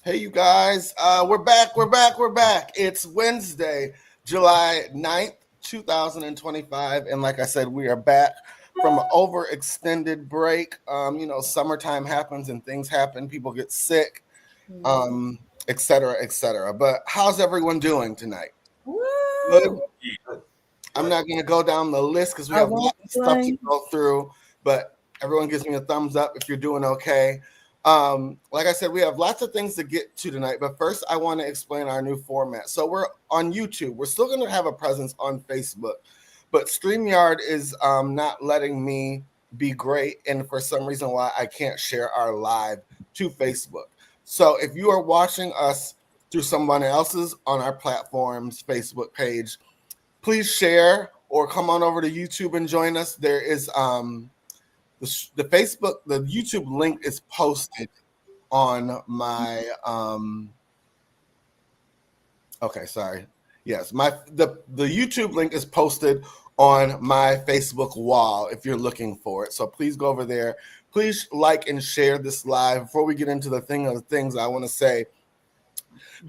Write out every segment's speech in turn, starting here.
Hey, you guys. We're back. It's Wednesday, July 9th, 2025. And like I said, we are back from an overextended break. Summertime happens and things happen. People get sick, et cetera, et cetera. But how's everyone doing tonight? Good. I'm not going to go down the list because we have lots of stuff to go through. But everyone gives me a thumbs up if you're doing okay. Like I said, we have lots of things to get to tonight, but first I want to explain our new format. So we're on YouTube. We're still going to have a presence on Facebook, but StreamYard is not letting me be great, and for some reason why I can't share our live to Facebook. So if you are watching us through someone else's on our platform's Facebook page, please share or come on over to YouTube and join us. There is the YouTube link is posted on my the YouTube link is posted on my Facebook wall if you're looking for it. So please go over there. Please like and share this live. Before we get into the things, I want to say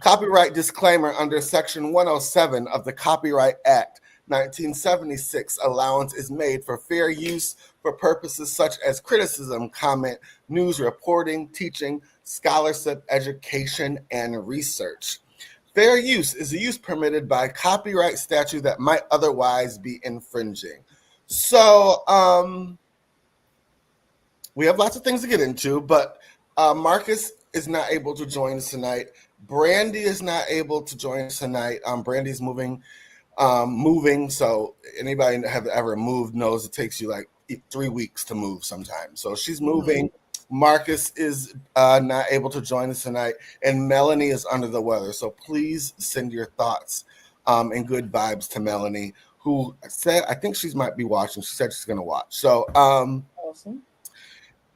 copyright disclaimer under Section 107 of the Copyright Act 1976, allowance is made for fair use for purposes such as criticism, comment, news reporting, teaching, scholarship, education, and research. Fair use is a use permitted by copyright statute that might otherwise be infringing. So we have lots of things to get into, but Marcus is not able to join us tonight. Brandy is not able to join us tonight. Brandy's moving. So anybody that have ever moved knows it takes you like 3 weeks to move sometimes. So she's moving. Marcus is not able to join us tonight, and Melanie is under the weather. So please send your thoughts and good vibes to Melanie, who said I think she might be watching. She said she's going to watch. So awesome.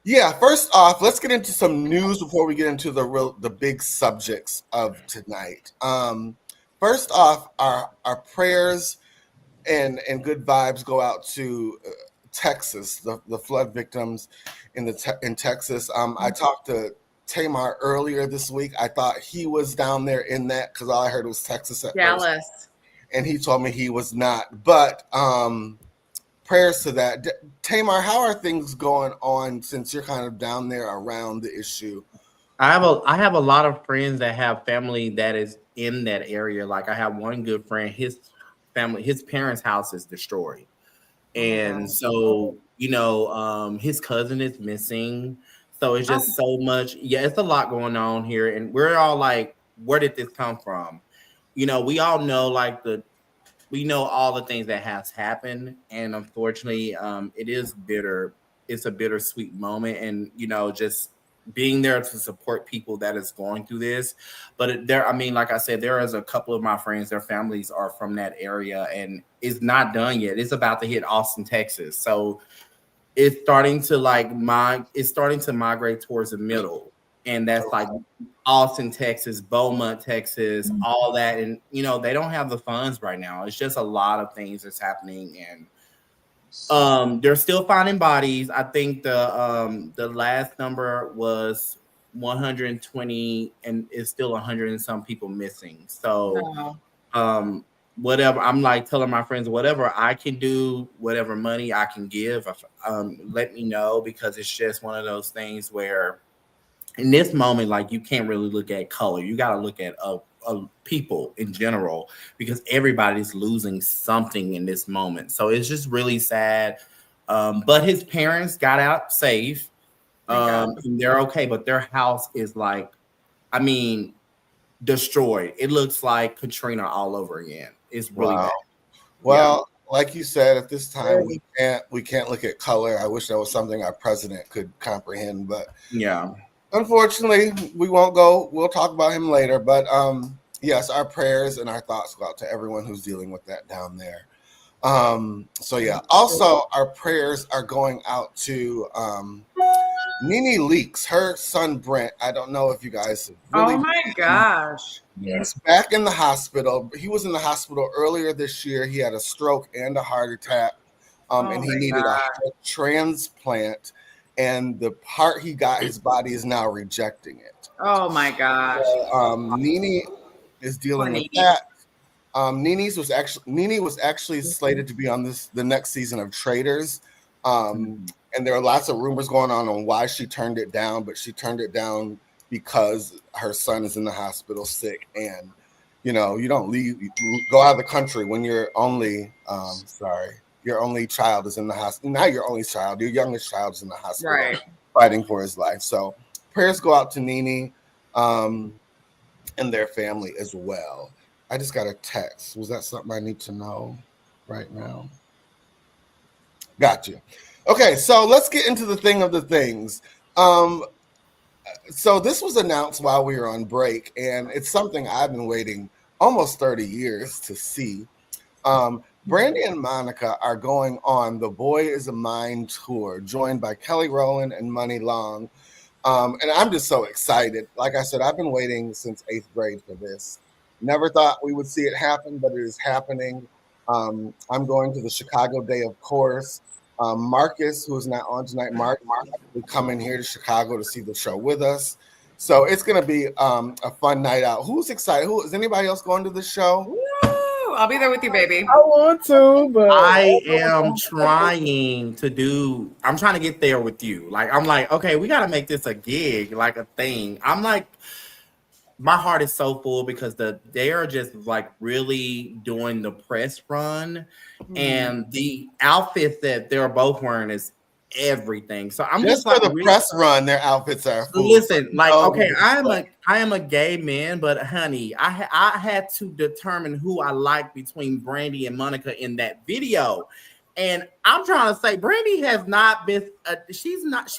Yeah, first off, let's get into some news before we get into the big subjects of tonight. First off, our prayers and good vibes go out to Texas, the flood victims in Texas. I talked to Tamar earlier this week. I thought he was down there in that because all I heard was Texas at first, and he told me he was not. But prayers to that. Tamar, how are things going on since you're kind of down there around the issue? I have a lot of friends that have family that is in that area. Like I have one good friend, his parents' house is destroyed. And so, his cousin is missing. So it's just so much. Yeah, it's a lot going on here. And we're all like, where did this come from? We all know we know all the things that has happened. And unfortunately, it is bitter. It's a bittersweet moment. And, just being there to support people that is going through this. But like I said, there is a couple of my friends, their families are from that area, and it's not done yet. It's about to hit Austin, Texas. So it's starting to migrate towards the middle. And that's like Austin, Texas, Beaumont, Texas, all that. And, they don't have the funds right now. It's just a lot of things that's happening. And they're still finding bodies. I think the last number was 120, and it's still 100 and some people missing. So, whatever, I'm like telling my friends, whatever I can do, whatever money I can give, let me know, because it's just one of those things where in this moment, like, you can't really look at color. You got to look at people in general, because everybody's losing something in this moment. So it's just really sad. But his parents got out safe. And they're okay, but their house is destroyed. It looks like Katrina all over again. It's really bad. Well, like you said, at this time we can't look at color. I wish that was something our president could comprehend, but unfortunately, we won't go. We'll talk about him later. But yes, our prayers and our thoughts go out to everyone who's dealing with that down there. Also, our prayers are going out to Nene Leakes, her son Brent. I don't know if you guys really. Oh my gosh! He's back in the hospital. He was in the hospital earlier this year. He had a stroke and a heart attack, and he needed a heart transplant. and the part he got, his body is now rejecting it. Oh my gosh. Nene is dealing with Nene. that. Nene was actually slated to be on the next season of Traitors, and there are lots of rumors going on why she turned it down, but she turned it down because her son is in the hospital sick, and you don't go out of the country when your only child is in the hospital. Not your only child, your youngest child is in the hospital, Right. fighting for his life. So prayers go out to Nene and their family as well. I just got a text. Was that something I need to know right now? Got you. Okay, so let's get into the thing of the things. So this was announced while we were on break, and it's something I've been waiting almost 30 years to see. Brandy and Monica are going on the Boy Is a Mine tour, joined by Kelly Rowland and Money Long. And I'm just so excited. Like I said, I've been waiting since 8th grade for this. Never thought we would see it happen, but it is happening. I'm going to the Chicago Day, of course. Marcus, who is not on tonight, Mark will come in here to Chicago to see the show with us. So it's going to be a fun night out. Who's excited? Is anybody else going to the show? Woo! I'll be there with you, baby. I want to, but I am trying to get there with you. Like, I'm like, okay, we got to make this a gig, like a thing. I'm like, my heart is so full because they are just like really doing the press run, and the outfits that they're both wearing is everything. So I'm just for like, the press run, their outfits are full. Listen, like, okay, I am a gay man, but honey, I had to determine who I like between Brandy and Monica in that video. And I'm trying to say, Brandy has not been. She looks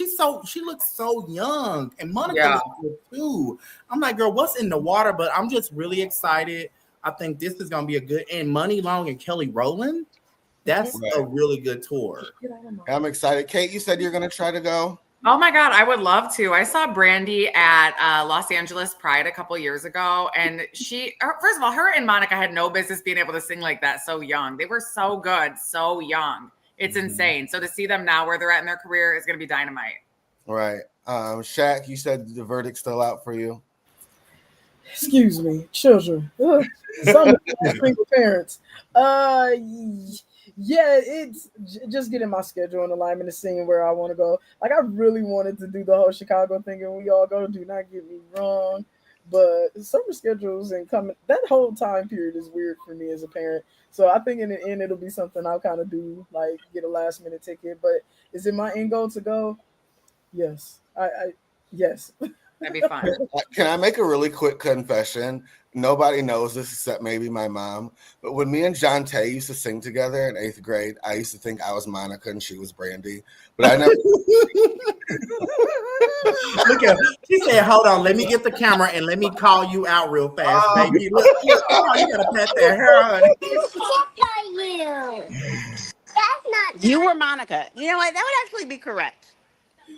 so young, and Monica looks good too. I'm like, girl, what's in the water? But I'm just really excited. I think this is gonna be a good. And Money Long and Kelly Rowland, that's a really good tour. I'm excited. Kate, you said you're gonna try to go. Oh my God, I would love to. I saw Brandy at Los Angeles Pride a couple years ago, and first of all, her and Monica had no business being able to sing like that so young. They were so good, so young. It's insane. So to see them now where they're at in their career is going to be dynamite. Right. Shaq, you said the verdict's still out for you. Excuse me, children. Some single parents. Yeah, it's just getting my schedule in alignment and seeing where I want to go. Like, I really wanted to do the whole Chicago thing, and we all go. Do not get me wrong, but summer schedules and coming, that whole time period is weird for me as a parent. So I think in the end it'll be something I'll kind of do, like get a last minute ticket. But is it my end goal to go? Yes, yes. That'd be fun. Can I make a really quick confession? Nobody knows this except maybe my mom. But when me and John Tay used to sing together in 8th grade, I used to think I was Monica and she was Brandy. But I never. Look at her. She said, "Hold on, let me get the camera and let me call you out real fast, baby. Look, you gotta pat that hair, honey." That's not. You were Monica. You know what? That would actually be correct.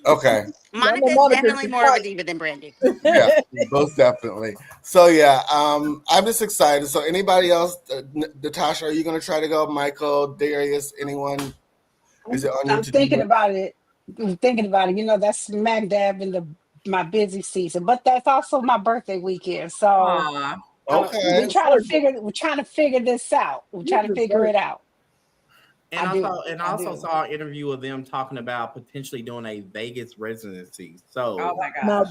Okay. Monica is definitely more of a diva than Brandy. Yeah, most definitely. So yeah, I'm just excited. So anybody else? Natasha, are you gonna try to go? Michael, Darius, anyone? Is it on I'm thinking about it. You know, that's smack dab in my busy season, but that's also my birthday weekend. So okay, we're trying to figure this out. We're trying to figure it out. And I also saw an interview of them talking about potentially doing a Vegas residency. So, oh my God,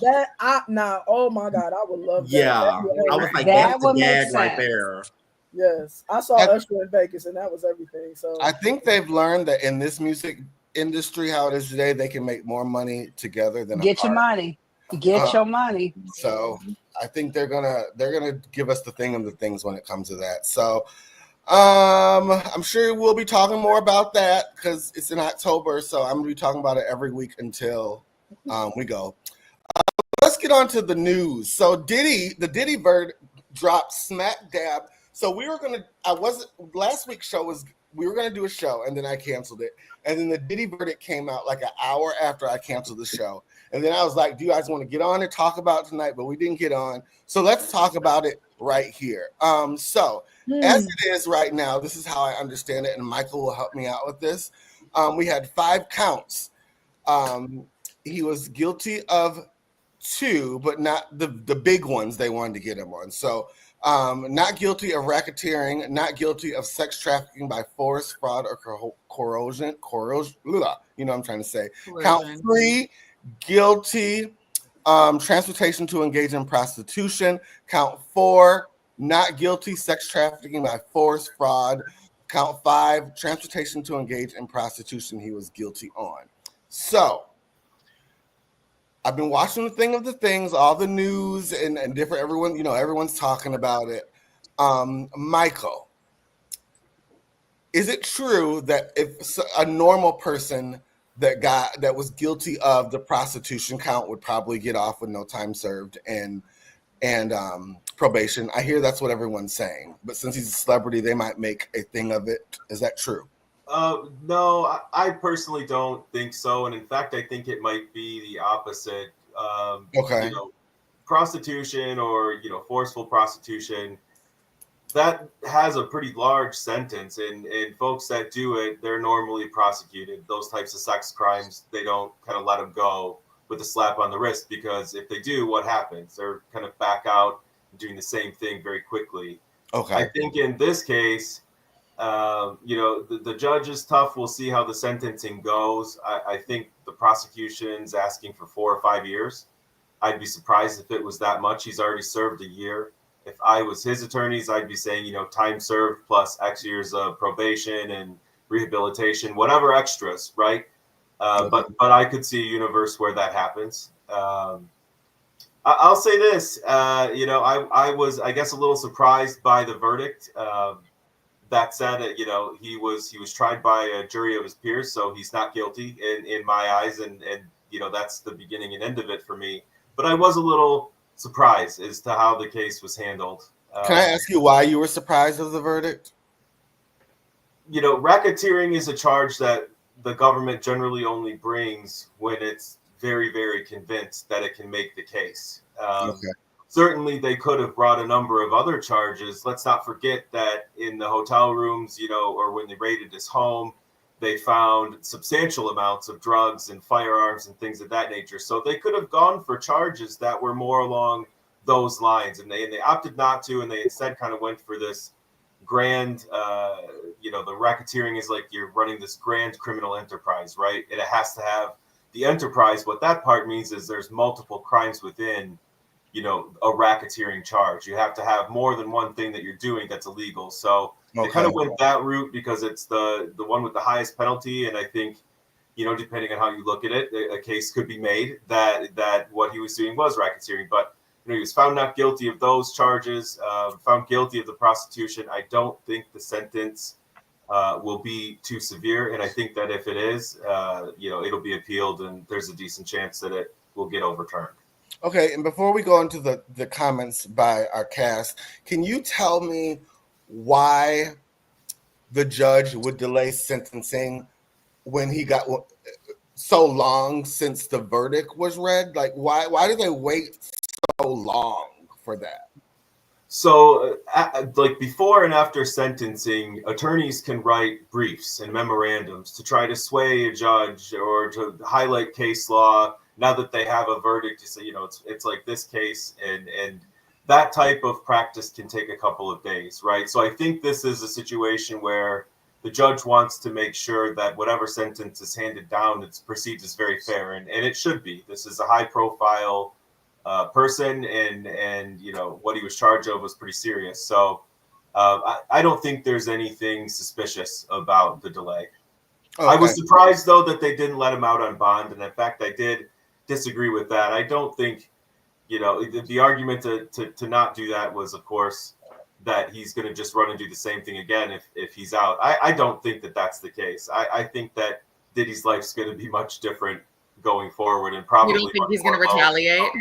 oh my God, I would love that. Yeah, I was like, that's a gag right there. Yes, I saw Usher in Vegas, and that was everything. So I think they've learned that in this music industry, how it is today, they can make more money together than get your money. Get your money. So I think they're gonna give us the thing of the things when it comes to that. So. I'm sure we'll be talking more about that because it's in October, so I'm gonna be talking about it every week until we go. Let's get on to the news. So the Diddy bird dropped smack dab. So last week's show was we were gonna do a show and then I canceled it, and then the Diddy verdict came out like an hour after I canceled the show, and then I was like, do you guys want to get on and talk about it tonight? But we didn't get on, so let's talk about it right here. As it is right now, this is how I understand it, and Michael will help me out with this. We had 5 counts. he was guilty of 2, but not the big ones they wanted to get him on. So not guilty of racketeering, not guilty of sex trafficking by force, fraud, or coercion. You know what I'm trying to say. Count 3, guilty transportation to engage in prostitution. Count 4, not guilty, sex trafficking by force, fraud. Count 5, transportation to engage in prostitution. He was guilty on. So I've been watching the thing of the things, all the news and different, everyone's talking about it. Michael, is it true that if a normal person that was guilty of the prostitution count would probably get off with no time served and probation? I hear that's what everyone's saying, but since he's a celebrity, they might make a thing of it. Is that true? No, I personally don't think so. And in fact, I think it might be the opposite. Okay. Prostitution or, forceful prostitution, that has a pretty large sentence. And folks that do it, they're normally prosecuted. Those types of sex crimes, they don't kind of let them go with a slap on the wrist, because if they do, what happens? They're kind of back out doing the same thing very quickly. Okay. I think in this case, the judge is tough. We'll see how the sentencing goes. I think the prosecution's asking for 4 or 5 years. I'd be surprised if it was that much. He's already served a year. If I was his attorneys, I'd be saying, time served plus X years of probation and rehabilitation, whatever extras, right? But I could see a universe where that happens. I'll say this, I was, I guess, a little surprised by the verdict. That said, he was tried by a jury of his peers, so he's not guilty in my eyes, and that's the beginning and end of it for me. But I was a little surprised as to how the case was handled. Can I ask you why you were surprised of the verdict? Racketeering is a charge that the government generally only brings when it's very, very convinced that it can make the case. Okay. Certainly, they could have brought a number of other charges. Let's not forget that in the hotel rooms, or when they raided his home, they found substantial amounts of drugs and firearms and things of that nature. So they could have gone for charges that were more along those lines, and they opted not to, and they instead kind of went for this grand, the racketeering is like you're running this grand criminal enterprise, right? And it has to have the enterprise. What that part means is there's multiple crimes within a racketeering charge. You have to have more than one thing that you're doing that's illegal. So they kind of went that route because it's the one with the highest penalty. And I think, depending on how you look at it, a case could be made that what he was doing was racketeering. But he was found not guilty of those charges, found guilty of the prostitution. I don't think the sentence will be too severe. And I think that if it is, it'll be appealed, and there's a decent chance that it will get overturned. Okay, and before we go into the comments by our cast, can you tell me why the judge would delay sentencing when he got so long since the verdict was read? Like, why did they wait so long for that? So, like before and after sentencing, attorneys can write briefs and memorandums to try to sway a judge or to highlight case law. Now that they have a verdict, you say, it's like this case, and that type of practice can take a couple of days, right? So I think this is a situation where the judge wants to make sure that whatever sentence is handed down, it's perceived as very fair, and it should be. This is a high-profile person, and what he was charged of was pretty serious. So I don't think there's anything suspicious about the delay. Okay. I was surprised, though, that they didn't let him out on bond, and in fact, I did disagree with that. I don't think, the argument to not do that was, of course, that he's going to just run and do the same thing again if he's out. I don't think that that's the case. I think that Diddy's life's going to be much different going forward, and probably. You don't think he's going to retaliate?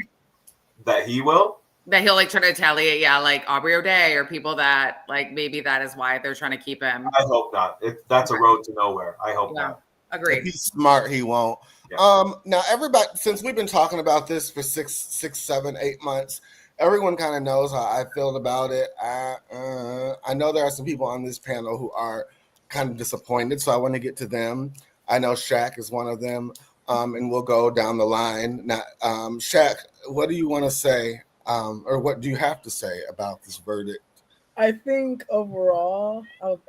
That he will? That he'll try to retaliate, yeah, like Aubrey O'Day or people that maybe that is why they're trying to keep him. I hope not. That's a road to nowhere. I hope not. Agreed. If he's smart, he won't. Yeah. Now everybody, since we've been talking about this for 6, 7, 8 months, everyone kind of knows how I feel about it. I know there are some people on this panel who are kind of disappointed, so I want to get to them. I know Shaq is one of them. and we'll go down the line. Now, Shaq, what do you want to say, or what do you have to say about this verdict? I think overall,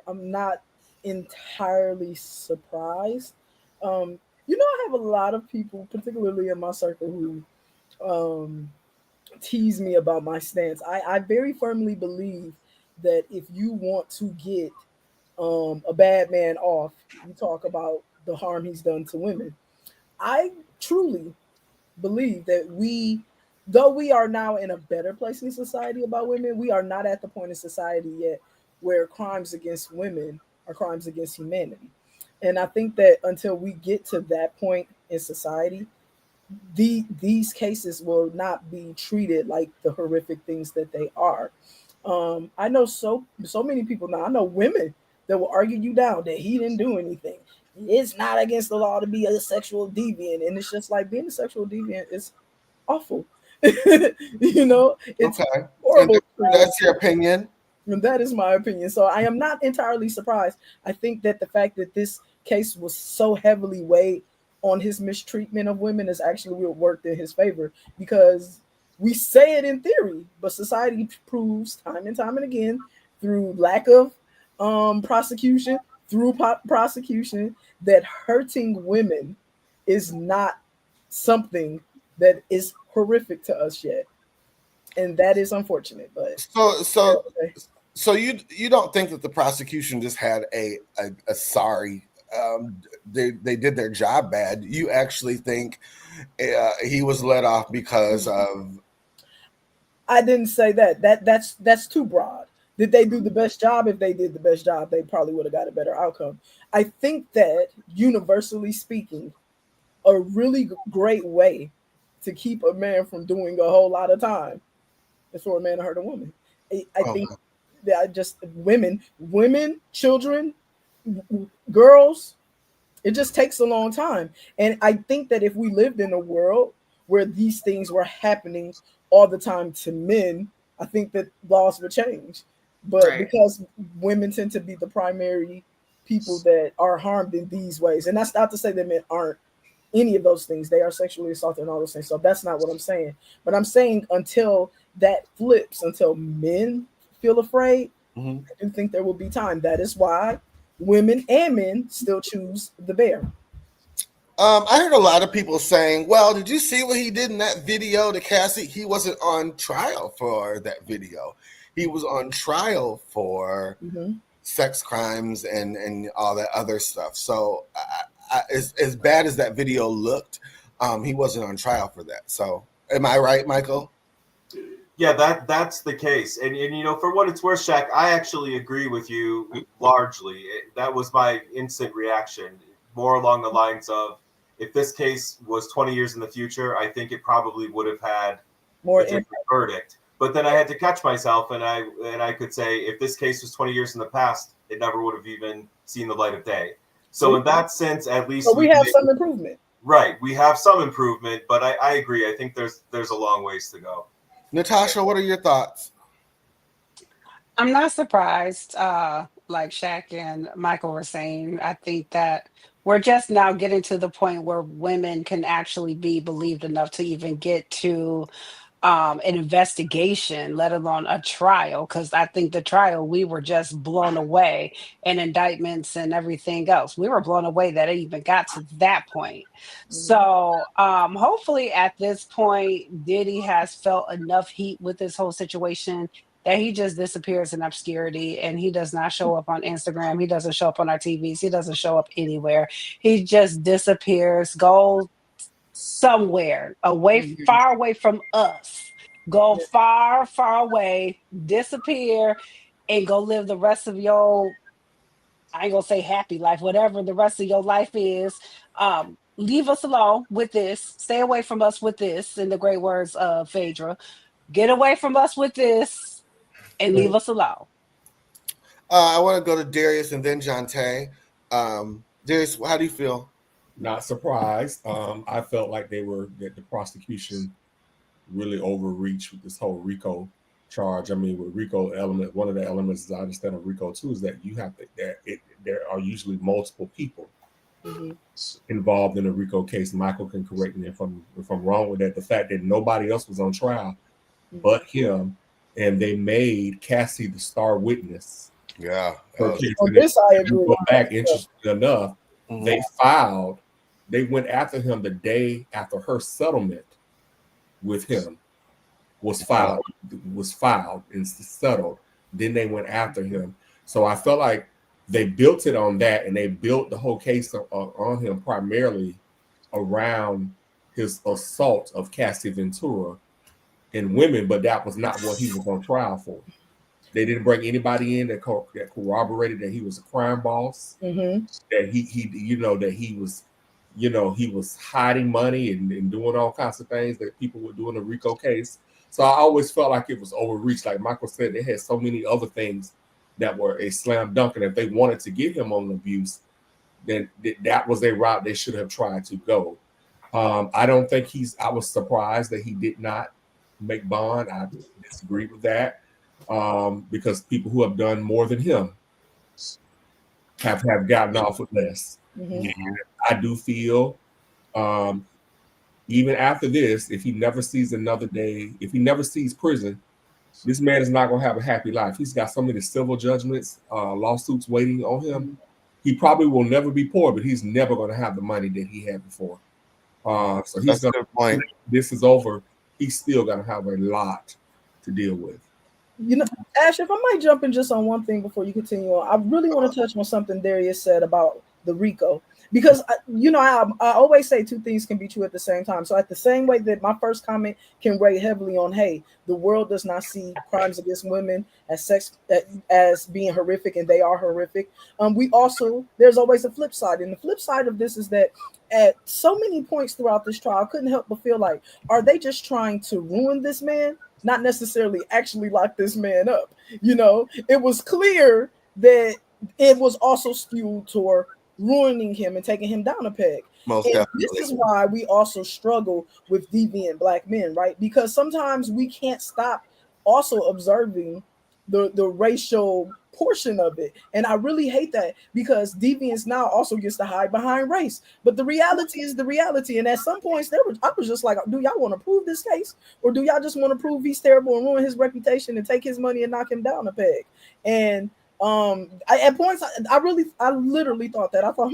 I'm not entirely surprised. I have a lot of people, particularly in my circle, who um, tease me about my stance. I very firmly believe that if you want to get a bad man off, you talk about the harm he's done to women. I truly believe that though we are now in a better place in society about women, we are not at the point in society yet where crimes against women are crimes against humanity. And I think that until we get to that point in society, these cases will not be treated like the horrific things that they are. I know so many people now. I know women that will argue you down that he didn't do anything. It's not against the law to be a sexual deviant, and it's just like being a sexual deviant is awful. It's Okay, and horrible. that's your opinion. And that is my opinion. So I am not entirely surprised. I think that the fact that this case was so heavily weighed on his mistreatment of women is actually what worked in his favor, because we say it in theory, but society proves time and time and again through lack of prosecution, through prosecution, that hurting women is not something that is horrific to us yet. And that is unfortunate. But So you don't think that the prosecution just had a sorry, they did their job bad? You actually think he was let off because of? I didn't say that. That's too broad. Did they do the best job? If they did the best job, they probably would have got a better outcome. I think that universally speaking, a really great way to keep a man from doing a whole lot of time is for a man to hurt a woman. I think that just women, children, girls, it just takes a long time. And I think that if we lived in a world where these things were happening all the time to men, I think that laws would change. But Right. because women tend to be the primary people that are harmed in these ways, and that's not to say that men aren't any of those things. They are sexually assaulted and all those things. So that's not what I'm saying. But I'm saying until that flips, until men feel afraid, I do think there will be time. That is why women and men still choose the bear. I heard a lot of people saying, "Well, did you see what he did in that video to Cassie? He wasn't on trial for that video. He was on trial for sex crimes and all that other stuff." So, as bad as that video looked, he wasn't on trial for that. So, am I right, Michael? Yeah, that's the case. And for what it's worth, Shaq, I actually agree with you largely. That was my instant reaction, more along the lines of, if this case was 20 years in the future, I think it probably would have had more a different verdict. But then I had to catch myself, and I could say, if this case was 20 years in the past, it never would have even seen the light of day. So in that sense, at least we have some improvement. Right, we have some improvement, but I agree. I think there's a long ways to go. Natasha, what are your thoughts? I'm not surprised. Like Shaq and Michael were saying, I think that we're just now getting to the point where women can actually be believed enough to even get to an investigation, let alone a trial. Because I think the trial, we were just blown away, and indictments and everything else. We were blown away that it even got to that point. So hopefully at this point, Diddy has felt enough heat with this whole situation that he just disappears in obscurity, and he does not show up on Instagram. He doesn't show up on our TVs. He doesn't show up anywhere. He just disappears, goes somewhere away, far away from us. Go far, far away, disappear, and go live the rest of your, I ain't gonna say happy life, whatever the rest of your life is. Leave us alone with this. Stay away from us with this, in the great words of Phaedra. Get away from us with this and leave us alone. I want to go to Darius and then John Tay. Darius, how do you feel? Not surprised. I felt like that the prosecution really overreached with this whole RICO charge. I mean, with RICO element, one of the elements, as I understand of RICO too, is that you have to, there are usually multiple people involved in a RICO case. Michael can correct me if I'm wrong with that. The fact that nobody else was on trial but him, and they made Cassie the star witness. Yeah. On this I agree. Go back, interesting enough, Mhm. they went after him the day after her settlement with him was filed and settled. Then they went after him. So I felt like they built it on that, and they built the whole case on him primarily around his assault of Cassie Ventura and women, but that was not what he was on trial for. They didn't bring anybody in that corroborated that he was a crime boss, that he was hiding money and doing all kinds of things that people would do in a RICO case. So I always felt like it was overreached. Like Michael said, they had so many other things that were a slam dunk, and if they wanted to get him on abuse, then that was a route they should have tried to go. I don't think I was surprised that he did not make bond. I disagree with that, because people who have done more than him have gotten off with less. And I do feel, even after this, if he never sees another day, if he never sees prison, this man is not going to have a happy life. He's got so many civil judgments, lawsuits waiting on him. He probably will never be poor, but he's never going to have the money that he had before. So he's going to, this is over, he's still going to have a lot to deal with. You know, Ash, if I might jump in just on one thing before you continue on, I really want to touch on something Darius said about the RICO, because I always say two things can be true at the same time. So at the same way that my first comment can weigh heavily on, hey, the world does not see crimes against women as being horrific, and they are horrific. There's always a flip side, and the flip side of this is that at so many points throughout this trial, I couldn't help but feel like, are they just trying to ruin this man? Not necessarily actually lock this man up. It was clear that it was also skewed toward ruining him and taking him down a peg. Most and definitely. This is why we also struggle with deviant black men, right? Because sometimes we can't stop also observing the racial portion of it. And I really hate that, because deviance now also gets to hide behind race. But the reality is the reality. And at some points I was just like, do y'all want to prove this case? Or do y'all just want to prove he's terrible and ruin his reputation and take his money and knock him down a peg? And at points I literally thought that. I thought,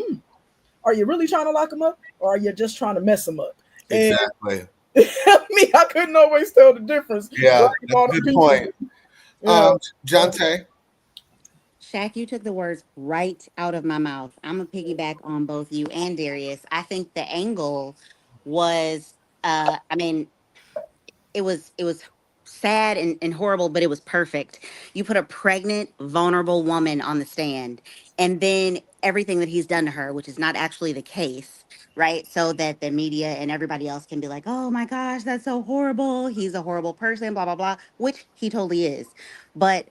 are you really trying to lock him up, or are you just trying to mess him up? Exactly. I couldn't always tell the difference. Yeah, good point. John Tay. Shaq, you took the words right out of my mouth. I'm gonna piggyback on both you and Darius. I think the angle was, it was sad and horrible, but it was perfect. You put a pregnant, vulnerable woman on the stand, and then everything that he's done to her, which is not actually the case, right? So that the media and everybody else can be like, oh my gosh, that's so horrible. He's a horrible person, blah, blah, blah, which he totally is. But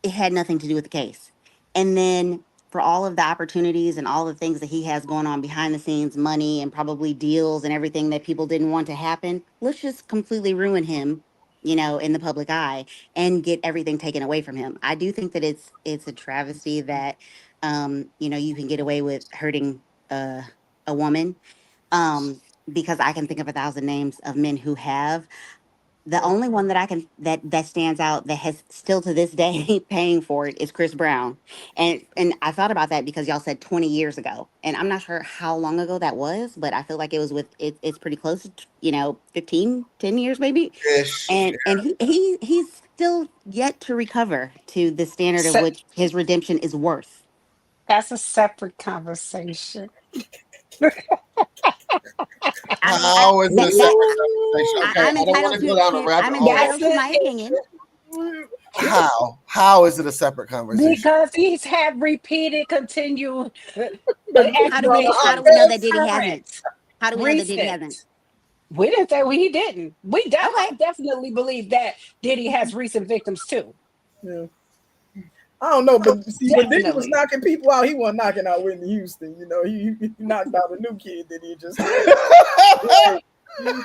it had nothing to do with the case. And then for all of the opportunities and all the things that he has going on behind the scenes, money and probably deals and everything that people didn't want to happen, let's just completely ruin him, in the public eye and get everything taken away from him. I do think that it's a travesty that, you can get away with hurting a woman, because I can think of 1,000 names of men who have. The only one that I can that stands out that has still to this day paying for it is Chris Brown. And I thought about that because y'all said 20 years ago. And I'm not sure how long ago that was, but I feel like it was it's pretty close to, 10 years maybe. Ish. And he's still yet to recover to the standard of So- which his redemption is worth. That's a separate conversation. How is this a separate conversation? Okay, I'm I don't want entitled to go down a rabbit I'm hole. entitled to my opinion. How is it a separate conversation? Because he's had repeated, continued. How do we know that Diddy hasn't? How do we know that Diddy hasn't? We didn't say he didn't. I Okay. definitely believe that Diddy has recent victims too. Yeah. I don't know, but see, when Diddy was Definitely. knocking people out, he wasn't knocking out Whitney Houston. He knocked out a new kid that he just.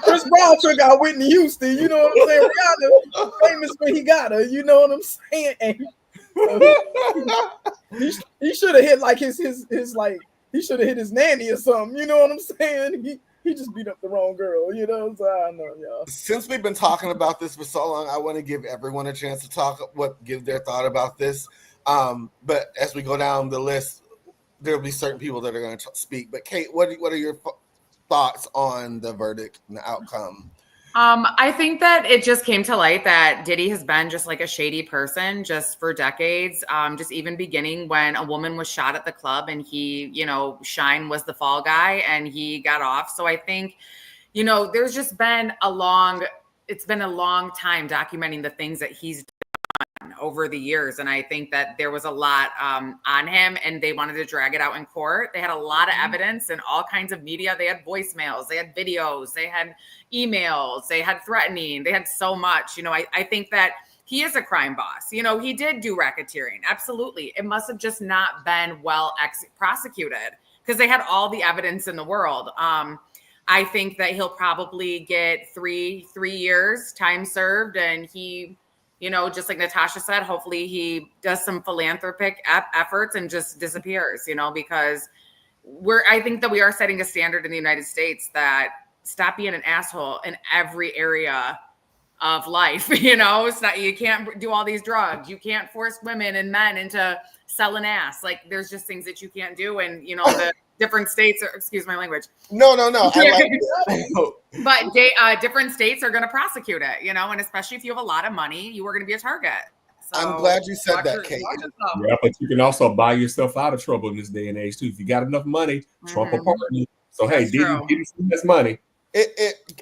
Chris Brown took out Whitney Houston. You know what I'm saying? Rihanna famous when he got her. You know what I'm saying? And he should have hit like his like he should have hit his nanny or something. You know what I'm saying? He just beat up the wrong girl. You know, so I know, y'all. Since we've been talking about this for so long, I want to give everyone a chance to give their thought about this. But as we go down the list, there'll be certain people that are going to speak. But Kate, what are your thoughts on the verdict and the outcome? I think that it just came to light that Diddy has been just like a shady person just for decades. Just even beginning when a woman was shot at the club and he, you know, Shine was the fall guy and he got off. So I think, you know, there's just been it's been a long time documenting the things that he's done over the years. And I think that there was a lot on him and they wanted to drag it out in court. They had a lot of evidence and all kinds of media. They had voicemails, they had videos, they had emails, they had threatening, they had so much. You know, I think that he is a crime boss. You know, he did do racketeering. Absolutely. It must have just not been well prosecuted because they had all the evidence in the world. I think that he'll probably get three years time served and he, you know, just like Natasha said, hopefully he does some philanthropic efforts and just disappears, you know, because I think that we are setting a standard in the United States that stop being an asshole in every area of life. You know, it's not, you can't do all these drugs. You can't force women and men into selling ass. Like there's just things that you can't do. And, you know, the different states are, excuse my language. No. I like but different states are going to prosecute it, you know, and especially if you have a lot of money, you are going to be a target. So I'm glad you said that, Kate. Yeah, but you can also buy yourself out of trouble in this day and age too. If you got enough money, Trump will pardon you. So hey, Diddy this money.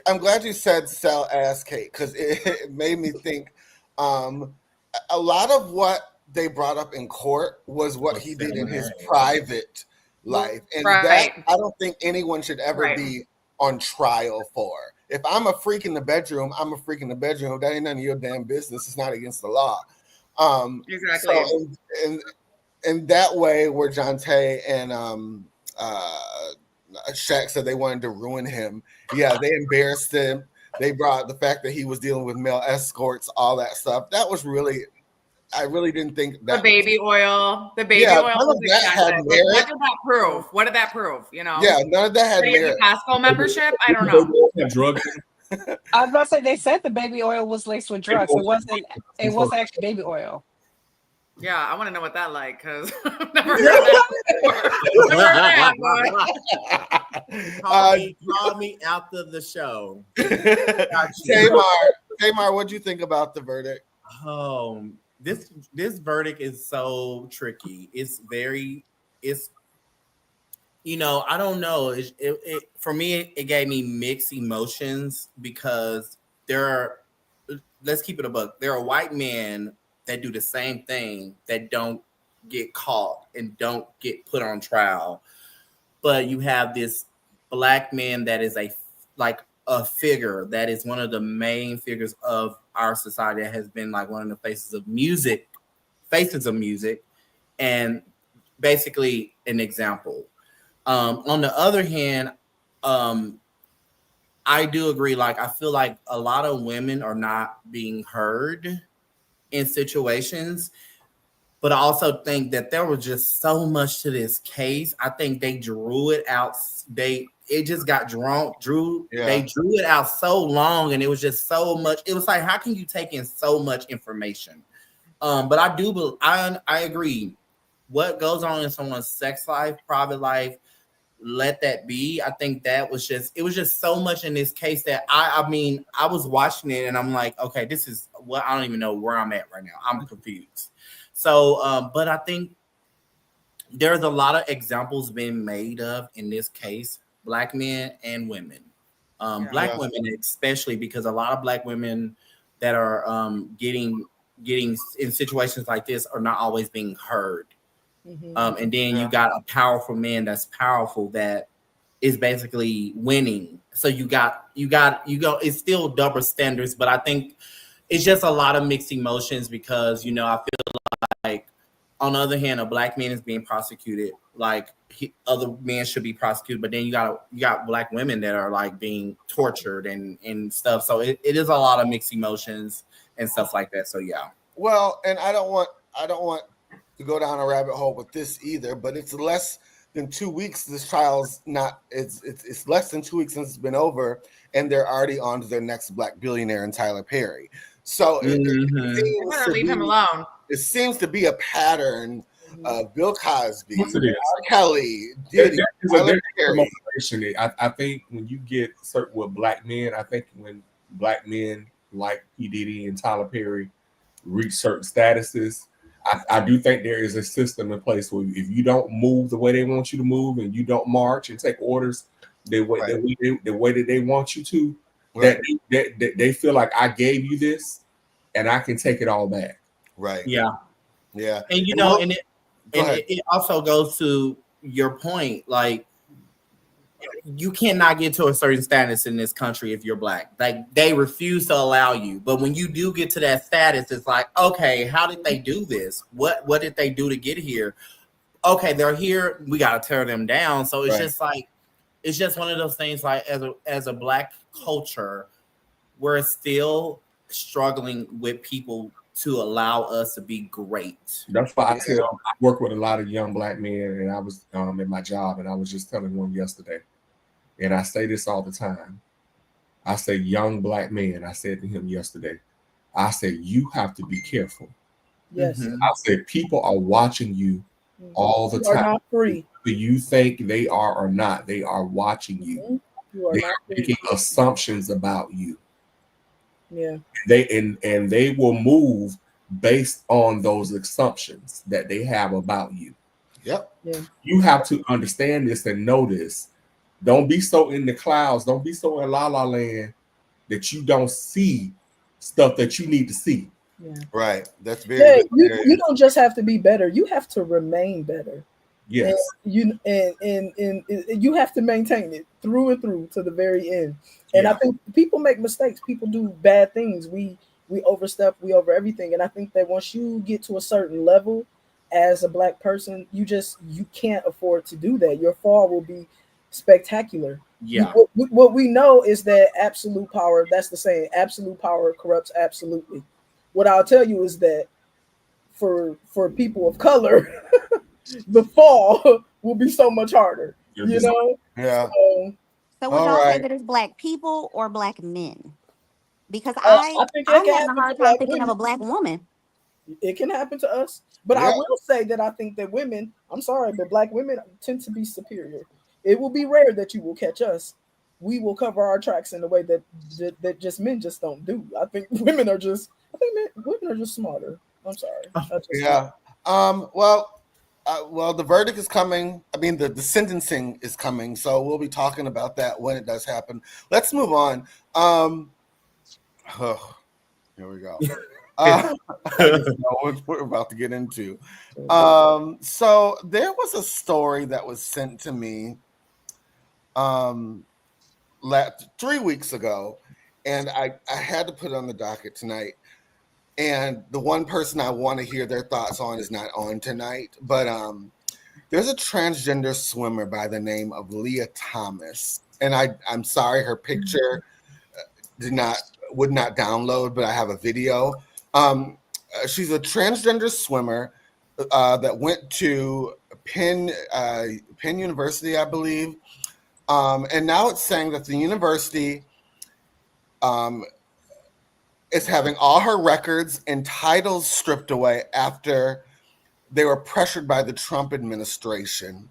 I'm glad you said sell ass, Kate, because it made me think a lot of what they brought up in court was what he did in his private life. And that I don't think anyone should ever be on trial for. If I'm a freak in the bedroom, I'm a freak in the bedroom. If that ain't none of your damn business. It's not against the law. Exactly. So in that way, where Jonte and Shaq said they wanted to ruin him. Yeah, they embarrassed him. They brought the fact that he was dealing with male escorts, all that stuff. That was really, I really didn't think that. The baby oil. The baby oil. None of that had merit. What did that prove? What did that prove? You know? Yeah, none of that had merit. Costco membership? I don't know. Drugs. I was about to say they said the baby oil was laced with drugs. It wasn't actually baby oil. Yeah, I want to know what that like because I've never heard that before. Call me after the show. Tamar, what'd you think about the verdict? This verdict is so tricky. It's you know, I don't know. For me, it gave me mixed emotions because let's keep it a buck. There are white men that do the same thing that don't get caught and don't get put on trial. But you have this black man that is a figure that is one of the main figures of our society that has been like one of the faces of music, and basically an example. On the other hand, I do agree. Like, I feel like a lot of women are not being heard in situations, but I also think that there was just so much to this case. I think they drew it out. It just got drawn. They drew it out so long, and it was just so much. It was like, how can you take in so much information? But I agree. What goes on in someone's sex life, private life, let that be. I think it was just so much in this case that I mean, I was watching it and I'm like, okay, this is what I don't even know where I'm at right now. I'm confused. So, but I think there's a lot of examples being made of in this case, black men and women, black women, especially because a lot of black women that are getting in situations like this are not always being heard. And then you got a powerful man that's powerful that is basically winning. So you go, it's still double standards, but I think it's just a lot of mixed emotions because, you know, I feel like on the other hand, a black man is being prosecuted like other men should be prosecuted, but then you got black women that are like being tortured and stuff. So it is a lot of mixed emotions and stuff like that. So yeah. Well, and I don't want to go down a rabbit hole with this either, but there's in 2 weeks, this trial's not. It's less than 2 weeks since it's been over, and they're already on to their next black billionaire in Tyler Perry. So They better leave him alone. it seems to be a pattern of Bill Cosby, Yes, it is. R. Kelly, There- Diddy, there's a Tyler different Perry. motivation. I think when you get certain with black men, I think when black men like P. Diddy and Tyler Perry reach certain statuses, I do think there is a system in place where if you don't move the way they want you to move and you don't march and take orders the way that they want you to, Right. that they feel like I gave you this and I can take it all back. Right. Yeah. Yeah. And you And know, what- and Go ahead. it also goes to your point, like you cannot get to a certain status in this country if you're black. Like they refuse to allow you. But when you do get to that status, it's like, okay, how did they do this? What did they do to get here? Okay, they're here. We got to tear them down. So it's Right. just like, it's just one of those things. Like as a black culture, we're still struggling with people to allow us to be great. That's why I work with a lot of young black men, and I was in my job, and I was just telling one yesterday, and I say this all the time. I say, young black man, I said to him yesterday, I said, you have to be careful. Yes. Mhm. I said, people are watching you all the You are time. not free. Do you think they are or not? They are watching you. You are They not are free. making assumptions about you. Yeah. And they will move based on those assumptions that they have about you. Yep. Yeah. You have to understand this and know this. Don't be so in the clouds. Don't be so in la la land that you don't see stuff that you need to see. Yeah. Right. That's very Yeah, good. you don't just have to be better. You have to remain better. Yes. And you have to maintain it through and through to the very end. And I think people make mistakes. People do bad things. We overstep. We over everything. And I think that once you get to a certain level as a black person, you can't afford to do that. Your fall will be spectacular. Yeah. What we know is that absolute power. That's the saying. Absolute power corrupts absolutely. What I'll tell you is that for people of color. The fall will be so much harder, you know. Yeah. So would All y'all say right. that it's black people or black men? Because I think it I'm can having a happen hard to time black thinking of women. a black woman. It can happen to us, but I Yeah. will say that I think that women. I'm sorry, but black women tend to be superior. It will be rare that you will catch us. We will cover our tracks in a way that just men just don't do. I think women are just. Women are just smarter. I'm sorry. Yeah. Well, the verdict is coming. I mean, the sentencing is coming, so we'll be talking about that when it does happen. Let's move on. Here we go. I just know what we're about to get into. So there was a story that was sent to me 3 weeks ago, and I had to put it on the docket tonight. And the one person I want to hear their thoughts on is not on tonight, but there's a transgender swimmer by the name of Leah Thomas, and I'm sorry her picture would not download, but I have a video. She's a transgender swimmer that went to Penn University, I believe, and now it's saying that the university is having all her records and titles stripped away after they were pressured by the Trump administration.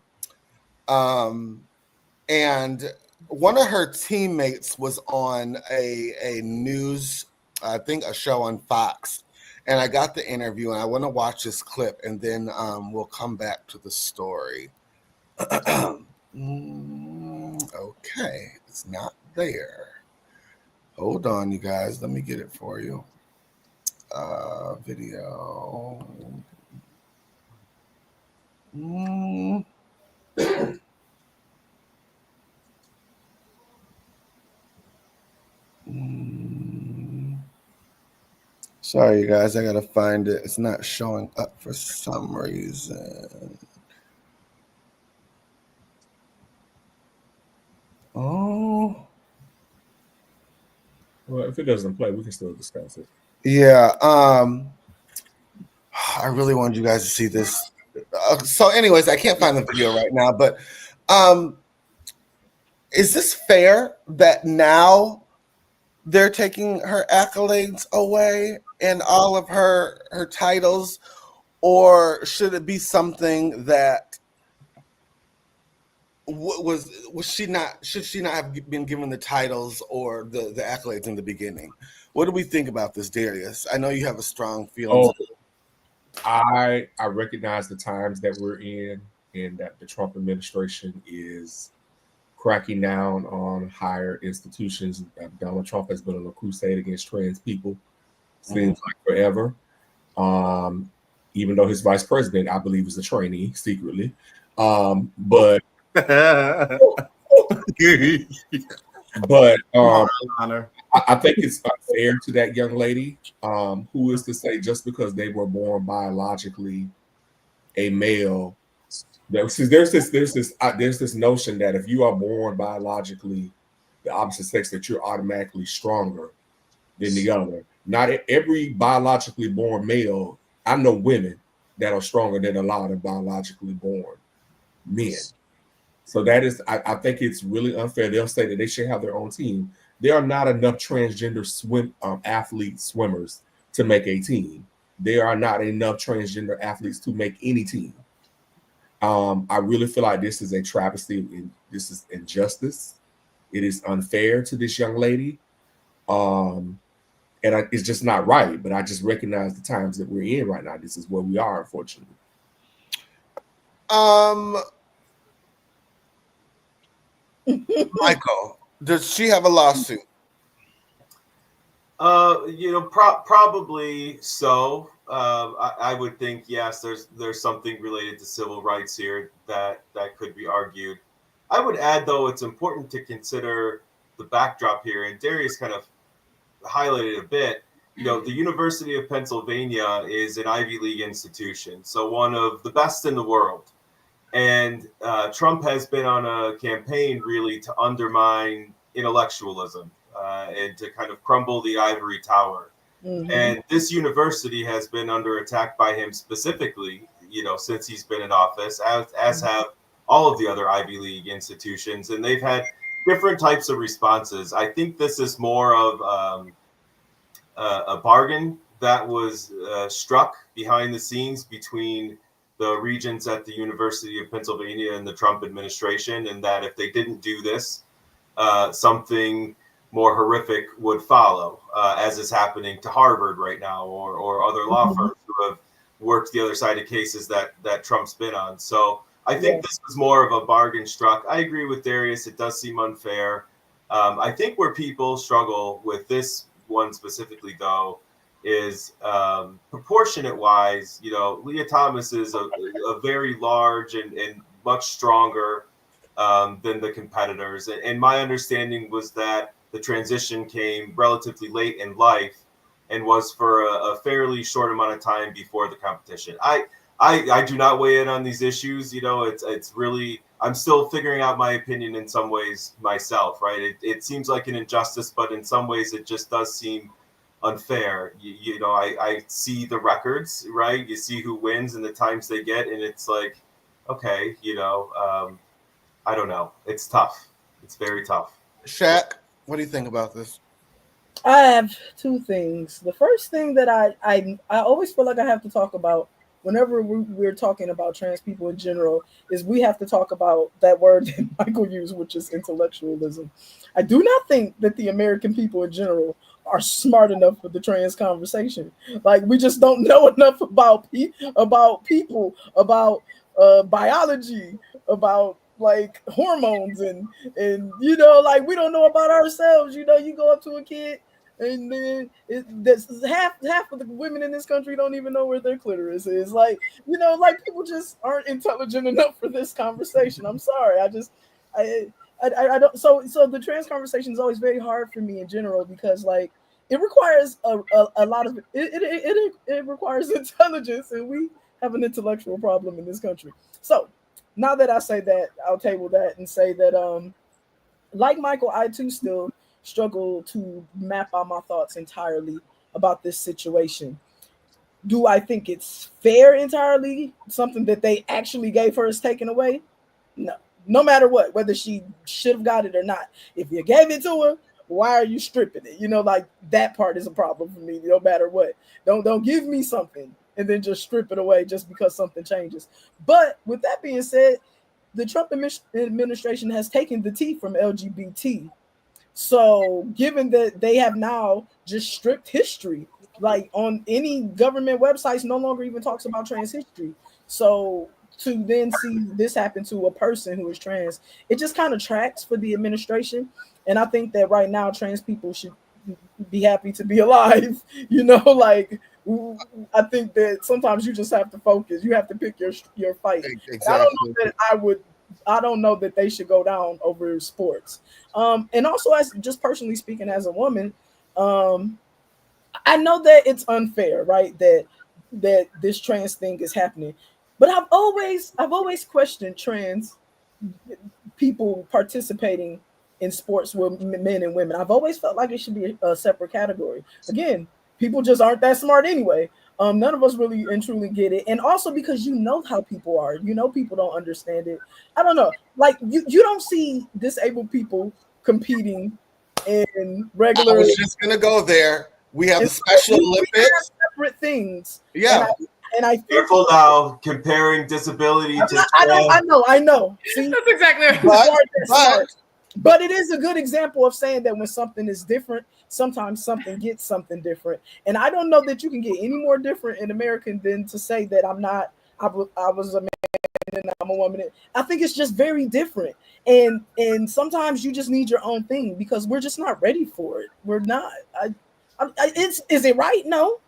And one of her teammates was on a news, I think a show on Fox. And I got the interview, and I want to watch this clip, and then we'll come back to the story. Okay, it's not there. Hold on, you guys. Let me get it for you. Video. Sorry, you guys. I gotta find it. It's not showing up for some reason. Oh. Well, if it doesn't play, we can still discuss it. Yeah. I really wanted you guys to see this So, anyways, I can't find the video right now, but is this fair that now they're taking her accolades away and all of her titles, or should it be something that was she not should she not have been given the titles or the accolades in the beginning? What do we think about this, Darius? I know you have a strong feelings. I recognize the times that we're in, and that the Trump administration is cracking down on higher institutions. Donald Trump has been on a crusade against trans people, seems like forever. Even though his vice president, I believe, is a trainee secretly. But I think it's unfair to that young lady. Who is to say just because they were born biologically a male? There's this notion that if you are born biologically the opposite sex, that you're automatically stronger than the other. Not every biologically born male. I know women that are stronger than a lot of biologically born men. So that is, I think it's really unfair. They'll say that they should have their own team. There are not enough transgender swimmers to make a team. There are not enough transgender athletes to make any team. I really feel like this is a travesty. And this is injustice. It is unfair to this young lady. It's just not right. But I just recognize the times that we're in right now. This is where we are, unfortunately. Michael, does she have a lawsuit? Probably so. I would think yes. There's something related to civil rights here that could be argued. I would add, though, it's important to consider the backdrop here, and Darius kind of highlighted a bit. The University of Pennsylvania is an Ivy League institution, so one of the best in the world. And Trump has been on a campaign really to undermine intellectualism and to kind of crumble the ivory tower. Mm-hmm. And this university has been under attack by him specifically, since he's been in office, as have all of the other Ivy League institutions. And they've had different types of responses. I think this is more of a bargain that was struck behind the scenes between the regents at the University of Pennsylvania and the Trump administration, and that if they didn't do this, something more horrific would follow, as is happening to Harvard right now, or other law firms who have worked the other side of cases that Trump's been on. So I think this was more of a bargain struck. I agree with Darius. It does seem unfair. I think where people struggle with this one specifically, though, is proportionate wise. Leah Thomas is a very large and much stronger than the competitors. And my understanding was that the transition came relatively late in life and was for a fairly short amount of time before the competition. I do not weigh in on these issues. It's really, I'm still figuring out my opinion in some ways myself, right? It seems like an injustice, but in some ways it just does seem unfair. I see the records, right? You see who wins and the times they get, and it's like, okay, I don't know. It's tough. It's very tough. Shaq, what do you think about this? I have two things. The first thing that I always feel like I have to talk about whenever we're talking about trans people in general is we have to talk about that word that Michael used, which is intellectualism. I do not think that the American people in general are smart enough for the trans conversation. Like, we just don't know enough about people, about biology, about like hormones and we don't know about ourselves. You go up to a kid and then half of the women in this country don't even know where their clitoris is. Like people just aren't intelligent enough for this conversation. I'm sorry. I don't. So the trans conversation is always very hard for me in general because it requires a lot of it requires intelligence, and we have an intellectual problem in this country. So now that I say that, I'll table that and say that like Michael, I too still struggle to map out my thoughts entirely about this situation. Do I think it's fair entirely? Something that they actually gave her is taken away? No. No matter what, whether she should have got it or not. If you gave it to her, why are you stripping it? Like that part is a problem for me, no matter what. Don't give me something and then just strip it away just because something changes. But with that being said, the Trump administration has taken the T from LGBT. So given that they have now just stripped history, like on any government websites no longer even talks about trans history. So to then see this happen to a person who is trans, it just kind of tracks for the administration. And I think that right now trans people should be happy to be alive. Like I think that sometimes you just have to focus. You have to pick your fight. Exactly. I don't know that they should go down over sports. And also, as just personally speaking, as a woman, I know that it's unfair, right? That this trans thing is happening, but I've always questioned trans people participating in sports with men and women. I've always felt like it should be a separate category. Again, people just aren't that smart anyway. None of us really and truly get it. And also because how people are, people don't understand it. I don't know. Like you don't see disabled people competing in regular. I was just gonna go there. We have the Special Olympics. Separate things. Yeah. And I think careful now comparing disability to I know. See, that's exactly right. But it is a good example of saying that when something is different, sometimes something gets something different. And I don't know that you can get any more different in American than to say that I was a man and I'm a woman. I think it's just very different. And sometimes you just need your own thing because we're just not ready for it. We're not. Is it right? No.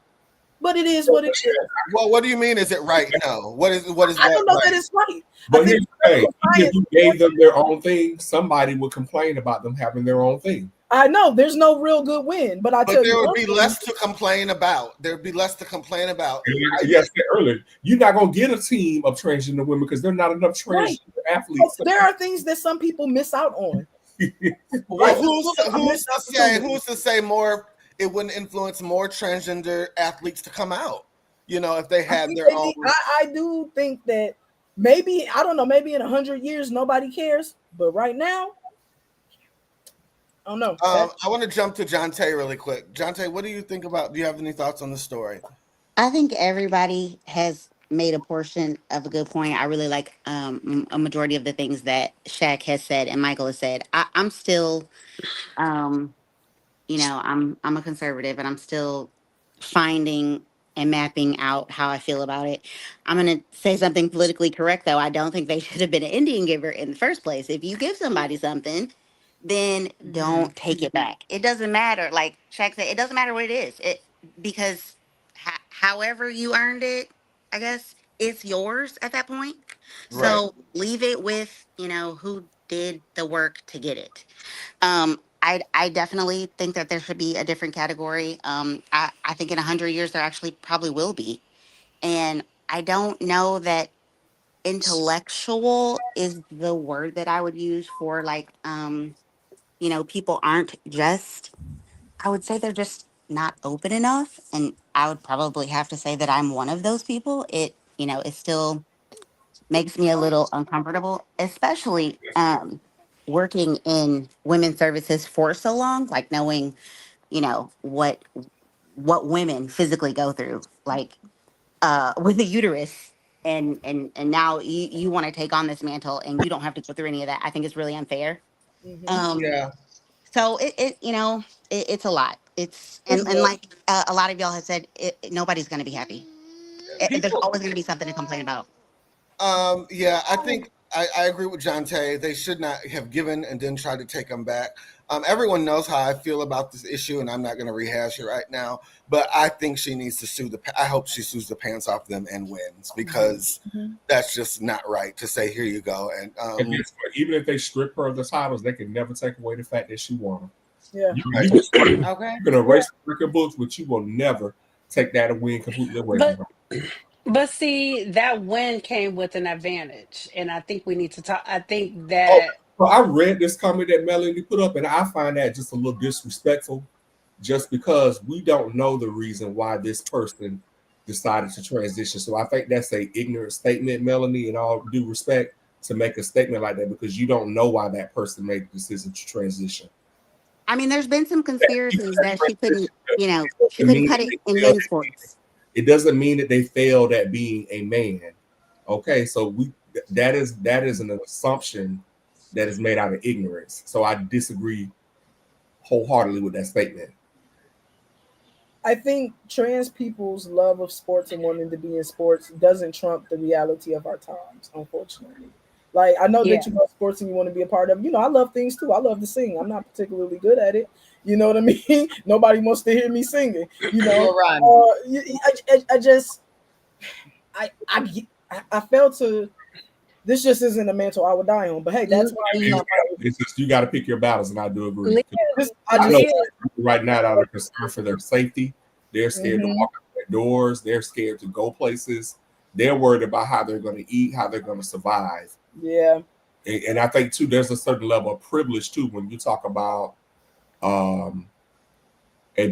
But it is what it is. Well, what do you mean? Is it right? No. What is? I don't know that it's right. But here's the thing: if you gave them their own thing, somebody would complain about them having their own thing. I know there's no real good win, but there would be less to complain about. There'd be less to complain about. Yes, earlier, you're not gonna get a team of transgender women because there are not enough transgender athletes. There are things that some people miss out on. Well, who's to say more? It wouldn't influence more transgender athletes to come out, if they had their own. I do think that maybe, I don't know, maybe in 100 years, nobody cares. But right now, I don't know. I want to jump to John Tay really quick. John Tay, what do you think about, do you have any thoughts on the story? I think everybody has made a portion of a good point. I really like a majority of the things that Shaq has said and Michael has said. I'm still... I'm a conservative and I'm still finding and mapping out how I feel about it. I'm going to say something politically correct, though. I don't think they should have been an Indian giver in the first place. If you give somebody something, then don't take it back. It doesn't matter. Like Shaq said, it doesn't matter what it is. Because however you earned it, I guess, it's yours at that point. Right. So leave it with, who did the work to get it. I definitely think that there should be a different category. I think in 100 years there actually probably will be. And I don't know that intellectual is the word that I would use for people aren't just, I would say they're just not open enough. And I would probably have to say that I'm one of those people. It still makes me a little uncomfortable, especially working in women's services for so long, like knowing, what women physically go through, like with a uterus, and now you want to take on this mantle and you don't have to go through any of that. I think it's really unfair. Yeah. So it's a lot. And like a lot of y'all have said, nobody's going to be happy. There's always going to be something to complain about. Yeah, I think I agree with John Tay. They should not have given and then tried to take them back. Everyone knows how I feel about this issue, and I'm not going to rehash it right now. But I think she needs to sue I hope she sues the pants off them and wins, because that's just not right to say, here you go. And even if they strip her of the titles, they can never take away the fact that she won them. Yeah. You can erase the record books, but you will never take that win completely away from her. But see, that win came with an advantage, and I think we need to talk. I think that. So I read this comment that Melanie put up, and I find that just a little disrespectful, just because we don't know the reason why this person decided to transition. So I think that's a ignorant statement, Melanie, in all due respect, to make a statement like that, because you don't know why that person made the decision to transition. I mean, there's been some conspiracies that she couldn't, you know, she It couldn't means cut it they in failed many sports. It doesn't mean that they failed at being a man. Okay, so that is an assumption that is made out of ignorance. So I disagree wholeheartedly with that statement. I think trans people's love of sports and wanting to be in sports doesn't trump the reality of our times, unfortunately. Like, I know Yeah. that you love sports and you want to be a part of. You know, I love things too. I love to sing. I'm not particularly good at it. You know what I mean? Nobody wants to hear me singing. You know, You'll run. I failed to. This just isn't a mantle I would die on. But hey, that's why It's just, you got to pick your battles, and I do agree. Liz, I know Liz, right now out of concern for their safety, they're scared to walk out their doors. They're scared to go places. They're worried about how they're going to eat, how they're going to survive. Yeah. And I think too, there's a certain level of privilege too when you talk about a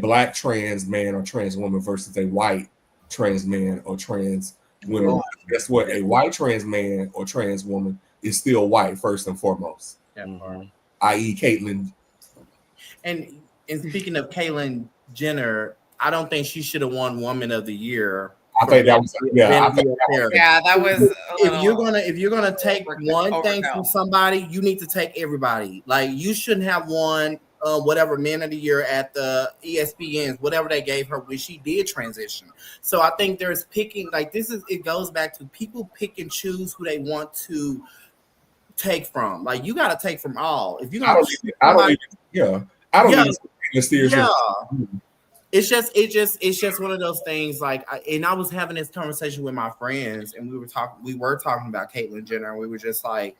black trans man or trans woman versus a white trans man or trans women. Guess what? A white trans man or trans woman is still white first and foremost, i.e. Caitlyn. And speaking of Caitlyn Jenner, I don't think she should have won Woman of the Year. I think that was Yeah, that was. If you're gonna take one thing from somebody, you need to take everybody. Like, you shouldn't have won whatever Man of the Year at the ESPNs, whatever they gave her when she did transition. So I think there's picking, like, it goes back to people pick and choose who they want to take from. Like, you got to take from all. If you I don't even seriously. It's just one of those things. Like, I was having this conversation with my friends, and we were talking about Caitlyn Jenner, and we were just like,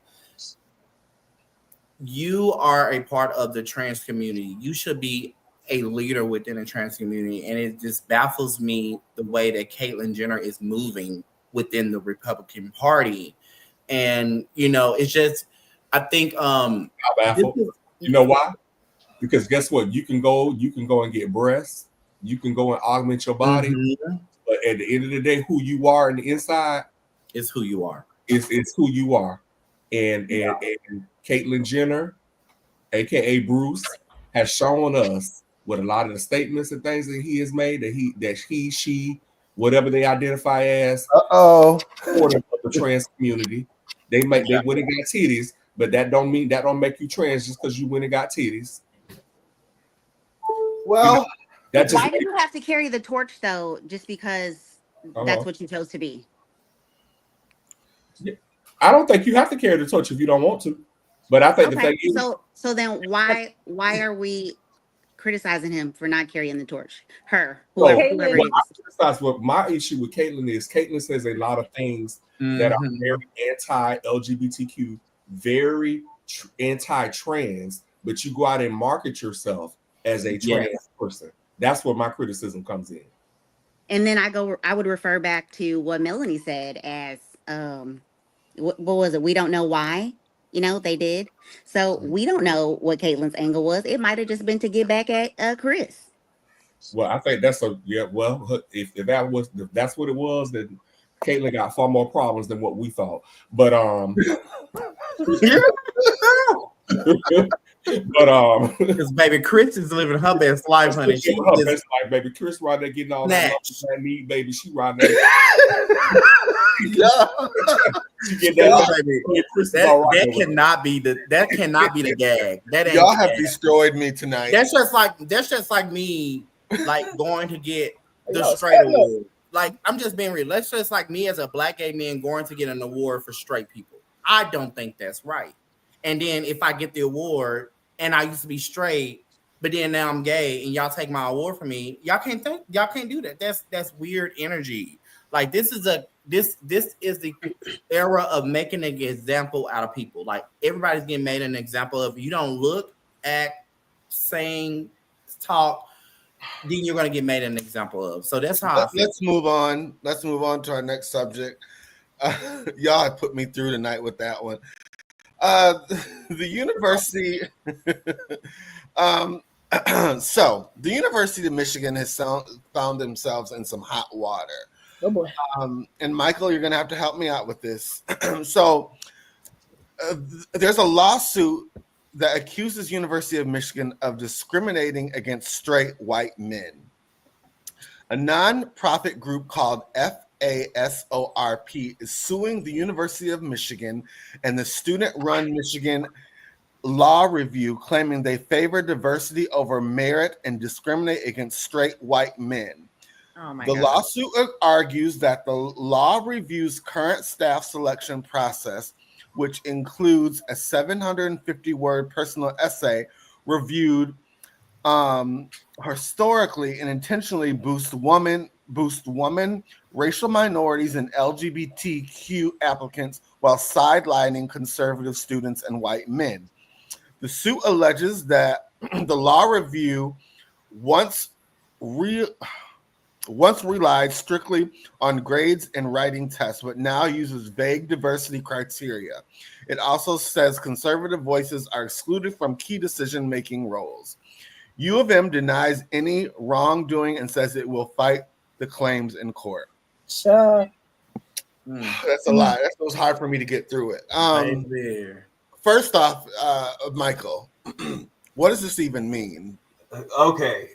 you are a part of the trans community. You should be a leader within the trans community. And it just baffles me the way that Caitlyn Jenner is moving within the Republican Party. And, you know, it's just, I think How baffled? You know why? Because guess what? You can go and get breasts, you can go and augment your body, but at the end of the day, who you are on the inside is who you are. It's who you are. And Caitlyn Jenner, aka Bruce, has shown us with a lot of the statements and things that he has made that she, whatever they identify as, supportive of the trans community. They went and got titties, but that don't make you trans just because you went and got titties. Well, why do you have to carry the torch though? Just because that's what you chose to be? I don't think you have to carry the torch if you don't want to. But I think the thing is, so then why are we criticizing him for not carrying the torch? Whoever it is. My issue with Caitlyn is Caitlyn says a lot of things that are very anti-LGBTQ, very anti-trans, but you go out and market yourself as a trans person. That's where my criticism comes in. And then I would refer back to what Melanie said as what was it? We don't know why. You know, they did. So we don't know what Caitlyn's angle was. It might have just been to get back at Chris. Well, I think that's if that's what it was, then Caitlyn got far more problems than what we thought. But because baby Chris is living her best life, honey. She's her best life, baby. Chris right there getting all that need, baby. She right there. That cannot be the gag. That ain't y'all have destroyed me tonight. That's just like me, like going to get the straight award. Like, I'm just being real. That's just like me as a black gay man going to get an award for straight people. I don't think that's right. And then if I get the award and I used to be straight, but then now I'm gay and y'all take my award from me, y'all can't do that. That's weird energy. Like, this is the era of making an example out of people. Like, everybody's getting made an example of. You don't look, act, sing, talk, then you're going to get made an example of. So that's how I feel. Let's move on. Let's move on to our next subject. Y'all have put me through tonight with that one. The university. So the University of Michigan has found themselves in some hot water. Oh boy. And Michael, you're going to have to help me out with this. So there's a lawsuit that accuses University of Michigan of discriminating against straight white men. A nonprofit group called FASORP is suing the University of Michigan and the student-run Michigan Law Review, claiming they favor diversity over merit and discriminate against straight white men. Oh my The God. lawsuit argues that the Law Review's current staff selection process, which includes a 750-word personal essay reviewed historically and intentionally boost women, racial minorities, and LGBTQ applicants while sidelining conservative students and white men. The suit alleges that the Law Review once relied strictly on grades and writing tests, but now uses vague diversity criteria. It also says conservative voices are excluded from key decision-making roles. U of M denies any wrongdoing and says it will fight the claims in court. Sure. That's a lot. That was hard for me to get through it. First off, Michael, what does this even mean? Okay,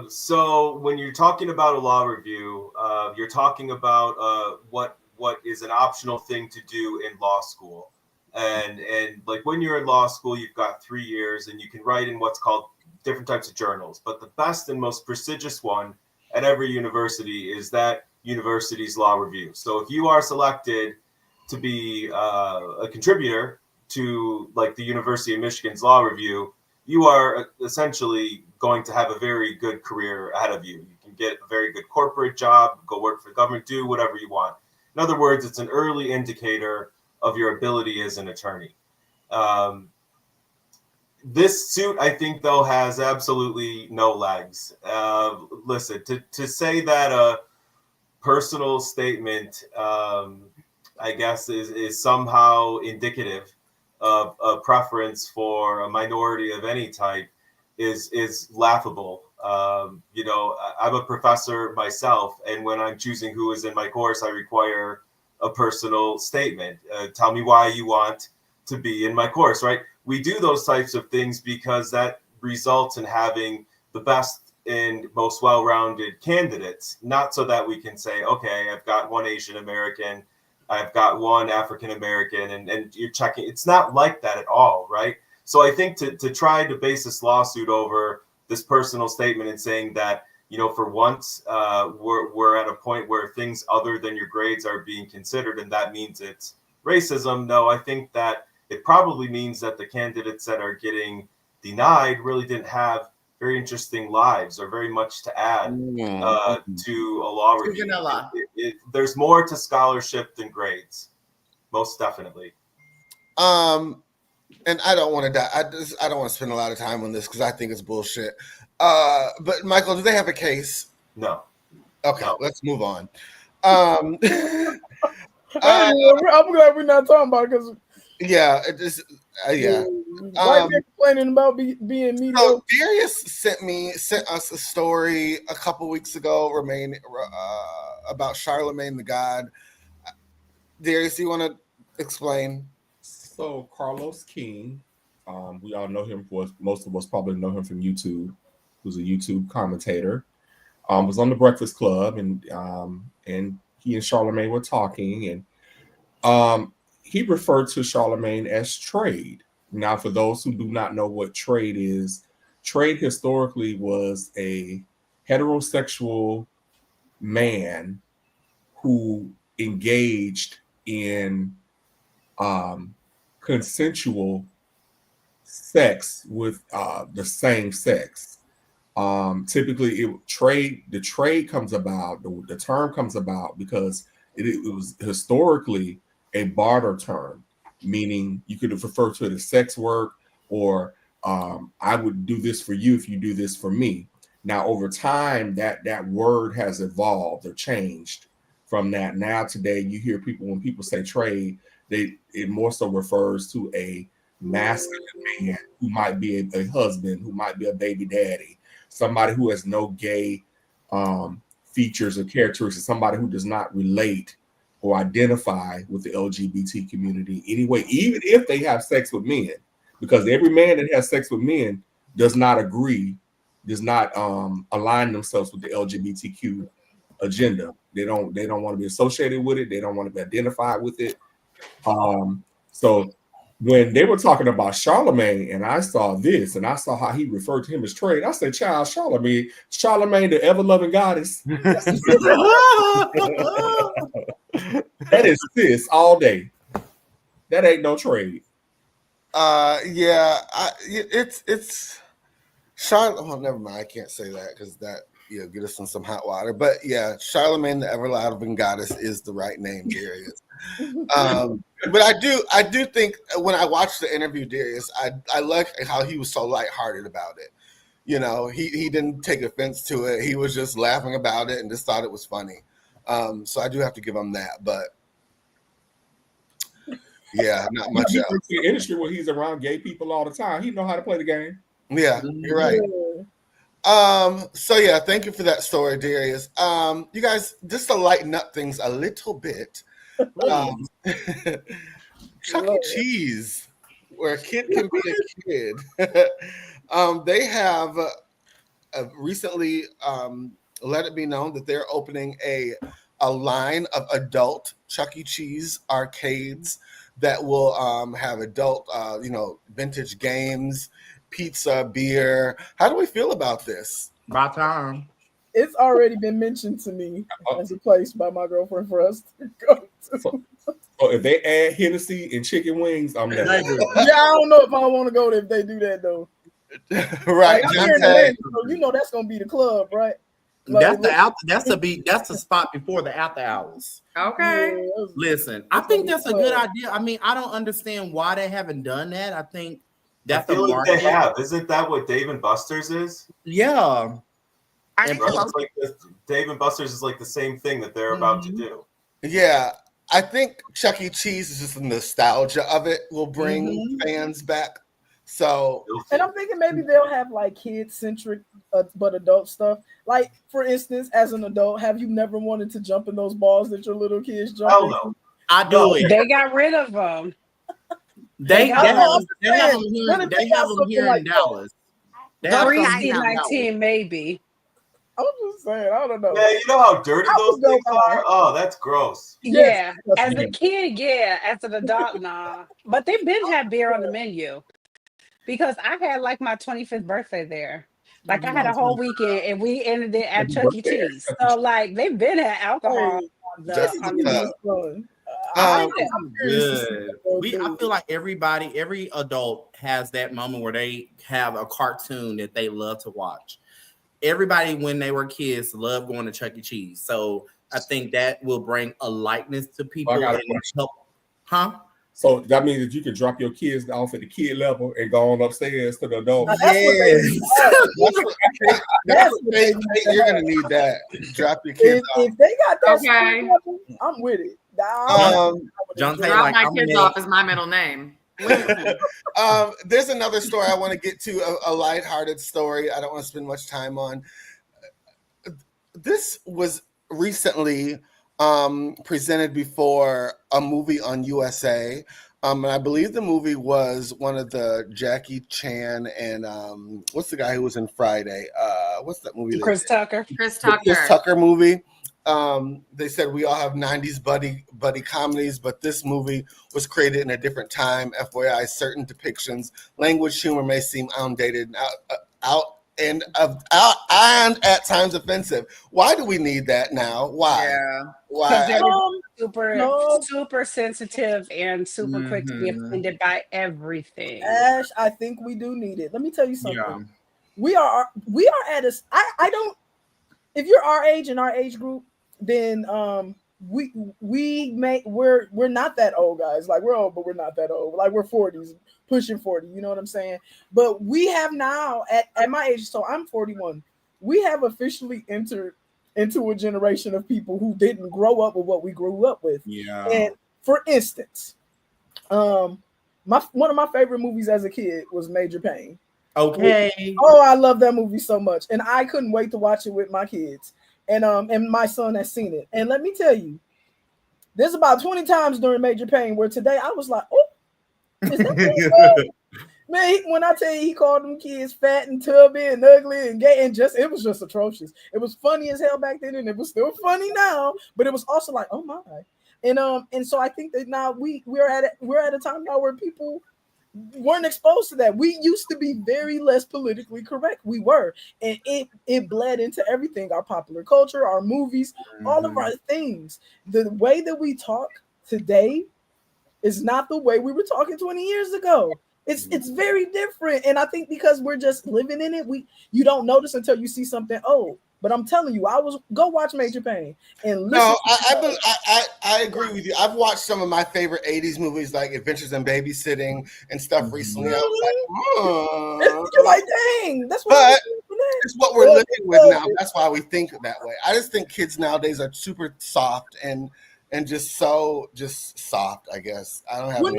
so when you're talking about a law review, you're talking about what is an optional thing to do in law school, and like when you're in law school, you've got 3 years, and you can write in what's called different types of journals. But the best and most prestigious one at every university is that university's law review. So if you are selected to be a contributor to like the University of Michigan's law review, you are essentially going to have a very good career ahead of you. You can get a very good corporate job, go work for the government, do whatever you want. In other words, it's an early indicator of your ability as an attorney. This suit, I think, though, has absolutely no legs. Listen, to say that a personal statement, I guess, is somehow indicative of a preference for a minority of any type is laughable. You know, I'm a professor myself, and when I'm choosing who is in my course, I require a personal statement. Tell me why you want to be in my course, right? We do those types of things because that results in having the best and most well-rounded candidates, not so that we can say, okay, I've got one Asian American, I've got one African American, and you're checking. It's not like that at all, right? So I think to try to base this lawsuit over this personal statement and saying that, you know, for once we're at a point where things other than your grades are being considered, and that means it's racism. No, I think that it probably means that the candidates that are getting denied really didn't have very interesting lives or very much to add to a law review. There's more to scholarship than grades, most definitely. And I don't want to die. I don't want to spend a lot of time on this because I think it's bullshit. But Michael, do they have a case? No. Okay, let's move on. I'm glad we're not talking about it because yeah, it is. Yeah. White men complaining about being mediocre. So Darius sent us a story a couple weeks ago, about Charlemagne the God. Darius, you want to explain? So Carlos King, we all know him. Most of us probably know him from YouTube. Who's a YouTube commentator. Was on the Breakfast Club, and he and Charlemagne were talking, and he referred to Charlemagne as trade. Now, for those who do not know what trade is, trade historically was a heterosexual man who engaged in consensual sex with the same sex. Typically, the trade comes about, the term comes about because it was historically a barter term, meaning you could refer to it as sex work, or I would do this for you if you do this for me. Now, over time, that word has evolved or changed from that. Now, today, you hear people, when people say trade, it more so refers to a masculine man who might be a husband, who might be a baby daddy, somebody who has no gay features or characteristics of somebody who does not relate or identify with the LGBT community anyway, even if they have sex with men, because every man that has sex with men does not align themselves with the LGBTQ agenda. They don't want to be associated with it. They don't want to be identified with it. So when they were talking about Charlemagne, and I saw this, and I saw how he referred to him as trade, I said, "Child, Charlemagne, the ever-loving goddess." That is sis all day. That ain't no trade. Yeah, it's Charlotte. Oh, never mind. I can't say that because that get us in some hot water. But yeah, Charlemagne the ever-loving goddess is the right name, Darius. But I do think when I watched the interview, Darius, I like how he was so lighthearted about it. You know, he didn't take offense to it. He was just laughing about it and just thought it was funny. So I do have to give him that. But yeah, not much else. In the industry where he's around gay people all the time, he know how to play the game. Yeah, you're right. So yeah, thank you for that story, Darius. You guys, just to lighten up things a little bit, Chuck E. Cheese, where a kid can be a kid. They have recently let it be known that they're opening a line of adult Chuck E. Cheese arcades that will have adult, vintage games, pizza, beer. How do we feel about this? About time. It's already been mentioned to me as a place by my girlfriend for us to go to. So if they add Hennessy and chicken wings, I'm there. Yeah, I don't know if I want to go there if they do that though. Right, like, so that's gonna be the club, right? Like, that's the spot before the after hours. Okay. Yeah, Listen, I think that's a good idea. I mean, I don't understand why they haven't done that. I think that's I feel the like they have. Isn't that what Dave and Buster's is? Yeah. Dave and Buster's is like the same thing that they're about to do. Yeah, I think Chuck E. Cheese is just the nostalgia of it will bring fans back. So, and I'm thinking maybe they'll have like kid-centric but adult stuff. Like, for instance, as an adult, have you never wanted to jump in those balls that your little kids jump in? No. I do it. They got rid of them. They have them here like in Dallas. Pre-19 maybe. I'm just saying, I don't know. Yeah, you know how dirty those things are? Oh, that's gross. Yeah. As a kid, yeah. As an adult, nah. But they've been had beer on the menu. Because I had like my 25th birthday there. Like I had a whole weekend and we ended it at Chuck E. Cheese. So like they've been at alcohol. I feel like every adult has that moment where they have a cartoon that they love to watch. Everybody, when they were kids, loved going to Chuck E. Cheese. So I think that will bring a lightness to people and help. Huh? So that means that you can drop your kids off at the kid level and go on upstairs to the adult. You're gonna need that. Drop your kids off. If they got that, level, I'm with it. Drop my kids off is my middle name. There's another story I want to get to, a lighthearted story. I don't want to spend much time on. This was recently presented before a movie on USA. And I believe the movie was one of the Jackie Chan and what's the guy who was in Friday? What's that movie? Chris Tucker. Chris Tucker movie. They said we all have 90s buddy comedies, but this movie was created in a different time. FYI, certain depictions, language, humor may seem outdated, and at times offensive. Why do we need that now? Why? Yeah. Why? They're super sensitive and super quick to be offended by everything. Ash, I think we do need it. Let me tell you something. Yeah. We are at a. I don't. If you're our age and our age group, then we're not that old, guys. Like, we're old, but we're not that old. Like, we're 40s, pushing 40. You know what I'm saying? But we have now at my age, so I'm 41. We have officially entered into a generation of people who didn't grow up with what we grew up with. Yeah. And for instance, one of my favorite movies as a kid was Major Payne. Okay. Oh, I love that movie so much. And I couldn't wait to watch it with my kids. and my son has seen it. And let me tell you, there's about 20 times during Major Pain where today I was like, oh, is that man? When I tell you, he called them kids fat and tubby and ugly and gay and it was just atrocious. It was funny as hell back then, and it was still funny now. But it was also like, oh my. And so I think that now we're at a time now where people weren't exposed to that. We used to be very less politically correct. We were, and it bled into everything: our popular culture, our movies, all of our things. The way that we talk today is not the way we were talking 20 years ago. It's very different, and I think because we're just living in it, you don't notice until you see something old. But I'm telling you, go watch Major Pain and listen. No, I agree with you. I've watched some of my favorite 80s movies like Adventures in Babysitting and stuff recently. I was like, you're like, dang, that's what. But it's what we're living with now. That's why we think that way. I just think kids nowadays are super soft and just soft, I guess. I don't have. Well,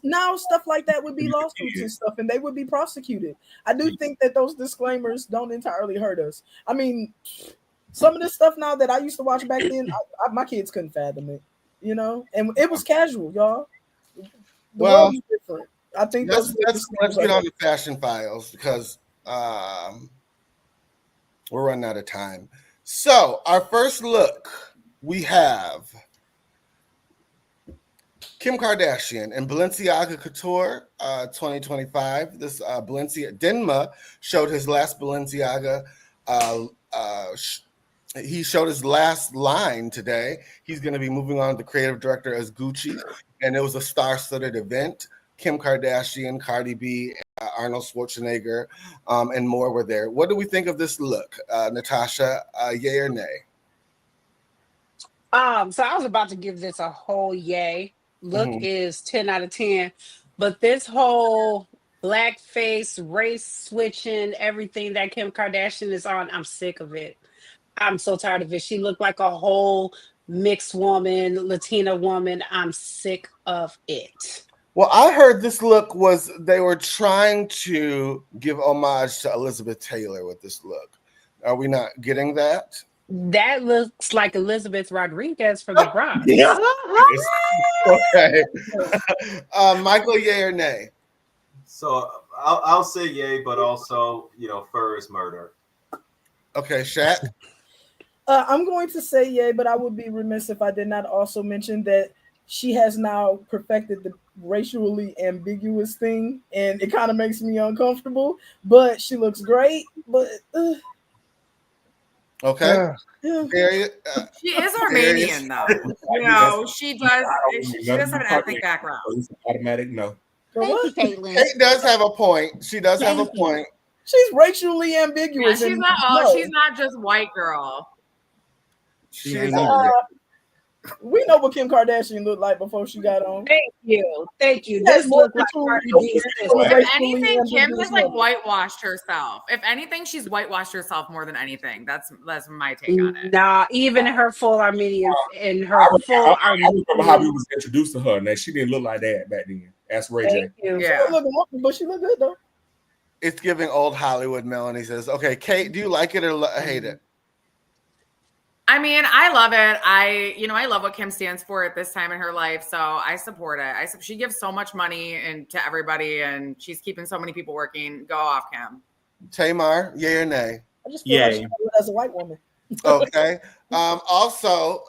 now stuff like that would be lawsuits and stuff, and they would be prosecuted. I do think that those disclaimers don't entirely hurt us. I mean, some of this stuff now that I used to watch back then, my kids couldn't fathom it, and it was casual, y'all. The world is different. I think let's get on the fashion files because we're running out of time. So our first look. We have Kim Kardashian and Balenciaga Couture 2025. This Denma showed his last Balenciaga. He showed his last line today. He's going to be moving on to creative director as Gucci. And it was a star-studded event. Kim Kardashian, Cardi B, Arnold Schwarzenegger, and more were there. What do we think of this look? Natasha, yay or nay? So I was about to give this a whole yay. Look is 10 out of 10. But this whole blackface, race switching, everything that Kim Kardashian is on, I'm sick of it. I'm so tired of it. She looked like a whole mixed woman, Latina woman. I'm sick of it. Well, I heard this look they were trying to give homage to Elizabeth Taylor with this look. Are we not getting that? That looks like Elizabeth Rodriguez from The Bronx. Okay. Michael, yay or nay? So I'll say yay, but also, fur is murder. Okay, Shaq? I'm going to say yay, but I would be remiss if I did not also mention that she has now perfected the racially ambiguous thing, and it kind of makes me uncomfortable, but she looks great, but... Okay. She is Armenian, though. She does have an ethnic background. Automatic no. Thank you, Caitlin. Kate does have a point. She does have a point. She's racially ambiguous. Yeah, she's not just white girl. We know what Kim Kardashian looked like before she got on. Thank you. This looked like Cardi B. If anything, Kim has whitewashed herself. If anything, she's whitewashed herself more than anything. That's my take on it. Nah, even her full Armenian and her full I remember how we was introduced to her, and she didn't look like that back then. That's Ray J. Yeah, but she looked good though. It's giving old Hollywood. Melanie says, "Okay, Kate, do you like it or hate it?" I mean, I love it. I love what Kim stands for at this time in her life, so I support it. She gives so much money to everybody, and she's keeping so many people working. Go off, Kim. Tamar, yay or nay? I just feel like she as a white woman. Okay. Also,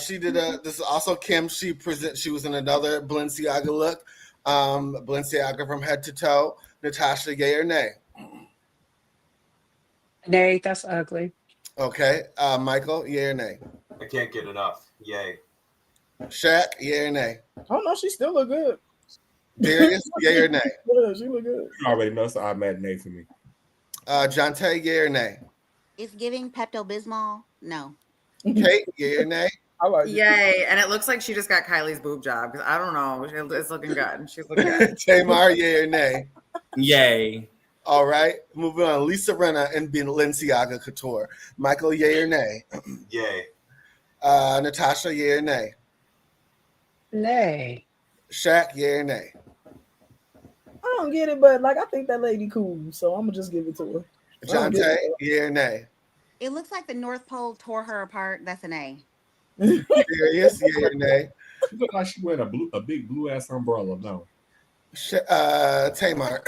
she did this is also Kim. She was in another Balenciaga look. Balenciaga from head to toe. Natasha, yay or nay? Nay, that's ugly. Okay. Michael, yay or nay? I can't get enough. Yay. Shaq, yay or nay? Oh no, she still look good. Darius, yay or nay? Yeah, she look good. You already know, so automatic nay for me. Jonte, yay or nay? Is giving Pepto-Bismol? No. Kate, yay or nay? I like it. Yay. And it looks like she just got Kylie's boob job because I don't know. It's looking good. She's looking good. Tamar, yay or nay? Yay. All right. Moving on. Lisa Rinna and Balenciaga Couture. Michael, yay or nay? Yay. Natasha, yay or nay? Nay. Shaq, yay or nay? I don't get it, but I think that lady cool, so I'm gonna just give it to her. Jonte, yay or nay? It looks like the North Pole tore her apart. That's an A. Darius, yay or nay? She look like she wearing a big blue ass umbrella. No. Tamar.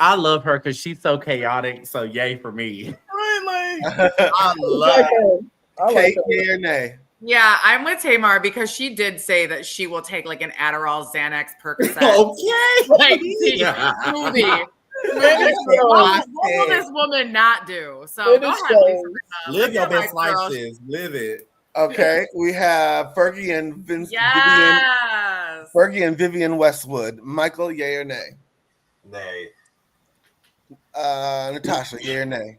I love her because she's so chaotic. So yay for me. Really? I love Like her. I like Kate, her. yay or nay? Yeah, I'm with Tamar because she did say that she will take like an Adderall, Xanax, Percocet. Okay. Like, smoothie. What will this woman not do? So It go is ahead, Lisa. Live your best Right, girl. life, sis. Live it. Okay, we have Fergie and Vivian. Yes. Fergie and Vivian Westwood. Michael, yay or nay? Nay. Natasha, yay or nay?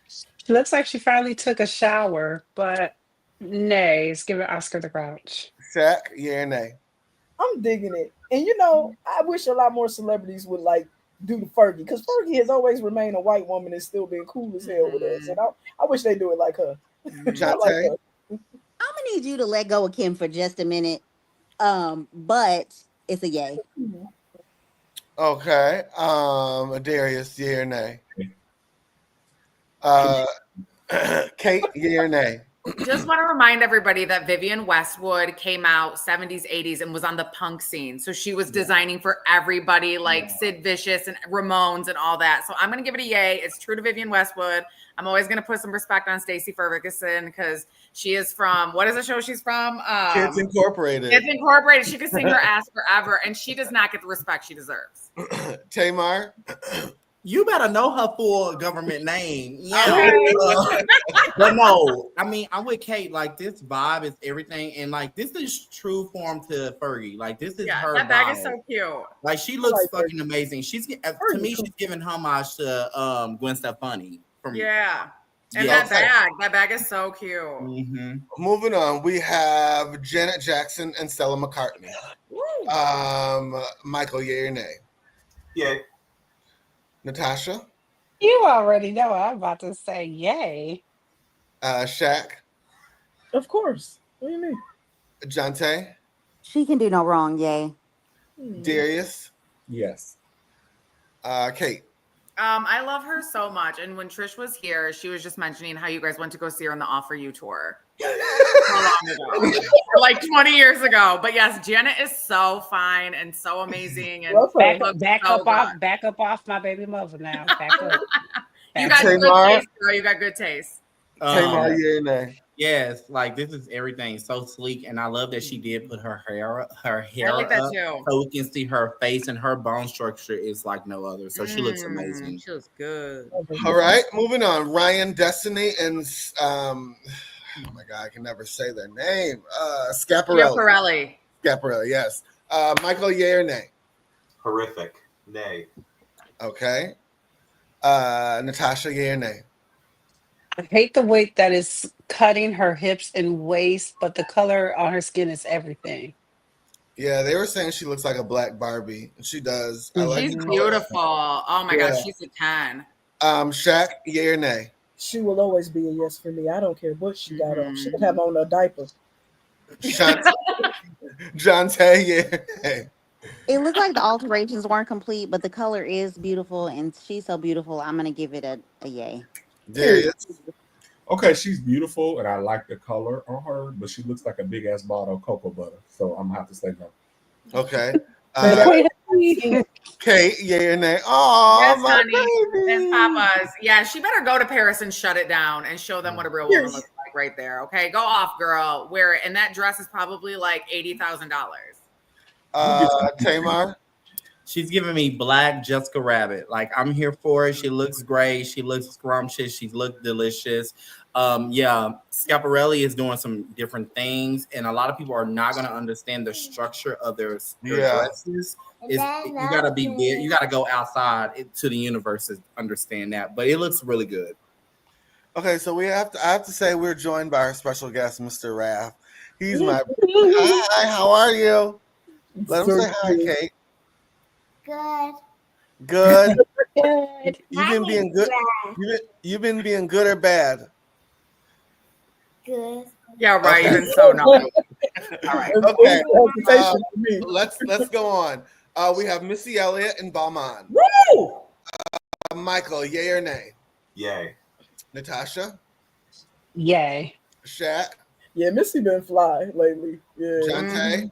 She looks like she finally took a shower, but nay, it's giving Oscar the Grouch. Shaq, yay or nay? I'm digging it. And you know, I wish a lot more celebrities would like do the Fergie, because Fergie has always remained a white woman and still been cool as hell with us. And I wish they do it like her. I like her. I'm gonna need you to let go of Kim for just a minute. But it's a yay. Okay. Darius, yay or nay? Kate, yay or nay? Just want to remind everybody that Vivian Westwood came out 70s, 80s and was on the punk scene. So she was designing for everybody like Sid Vicious and Ramones and all that. So I'm going to give it a yay. It's true to Vivian Westwood. I'm always going to put some respect on Stacey Ferguson because she is from, what is the show she's from? Kids Incorporated. Kids Incorporated. She could sing her ass forever and she does not get the respect she deserves. Tamar? You better know her full government name. Yeah. But no, I mean, I'm with Kate. Like, this vibe is everything. And, like, this is true form to Fergie. Like, this is her that bag vibe. is so cute. Like, she looks like fucking amazing. She's, to me, she's giving homage to Gwen Stefani. And that bag is so cute. Mm-hmm. Moving on, we have Janet Jackson and Stella McCartney. Michael, yay or nay? Yay. Natasha? You already know I'm about to say yay. Shaq? Of course. What do you mean? Jonte? She can do no wrong, yay. Darius? Yes. Kate? I love her so much. And when Trish was here, she was just mentioning how you guys went to go see her on the Offer You tour. So long ago. Like 20 years ago. But yes, Janet is so fine and so amazing. And back up off my baby mother now. Back up. You got good taste, girl. You got good taste. Tamar, yay or nay? Yes, like this is everything so sleek, and I love that she did put her hair I like that up too. so we can see her face, and her bone structure is like no other. So she looks amazing. She looks good. All right, moving on. Ryan Destiny and oh my god, I can never say their name. Schiaparelli. Schiaparelli, yes. Michael, yay or nay? Horrific. Nay. Okay. Natasha, yay or nay? I hate the way that is cutting her hips and waist, but the color on her skin is everything. Yeah, they were saying she looks like a black Barbie. She does. She's beautiful. Oh my gosh, she's a 10. Shaq, yay or nay? She will always be a yes for me. I don't care what she got on. She could have on a diaper. Jonte, yay or nay? It looked like the alterations weren't complete, but the color is beautiful, and she's so beautiful. I'm gonna give it a yay. Darius. Okay, she's beautiful, and I like the color on her, but she looks like a big ass bottle of cocoa butter. So I'm gonna have to say no. Okay. Kate, yay or nay? Oh, yes, my honey. baby. It's Papa's. Yeah, she better go to Paris and shut it down and show them what a real woman looks like right there. Okay, go off, girl. Wear it. And that dress is probably like $80,000. Tamar? She's giving me black Jessica Rabbit. Like, I'm here for it. She looks great. She looks scrumptious. She looks delicious. Schiaparelli is doing some different things, and a lot of people are not going to understand the structure of their dresses. You got to be there. You got to go outside to the universe to understand that. But it looks really good. Okay, so I have to say we're joined by our special guest, Mr. Raff. He's my hi, how are you? Let him say hi, Kate. Good. good. You've been being good. You've been being good or bad? Good. Yeah, right. Okay. Even so, no. All right. Okay. Let's go on. We have Missy Elliott and Balmain. Woo! Michael, yay or nay? Yay. Natasha, Yay. Shaq, Yeah, Missy been fly lately. Yeah. Jante.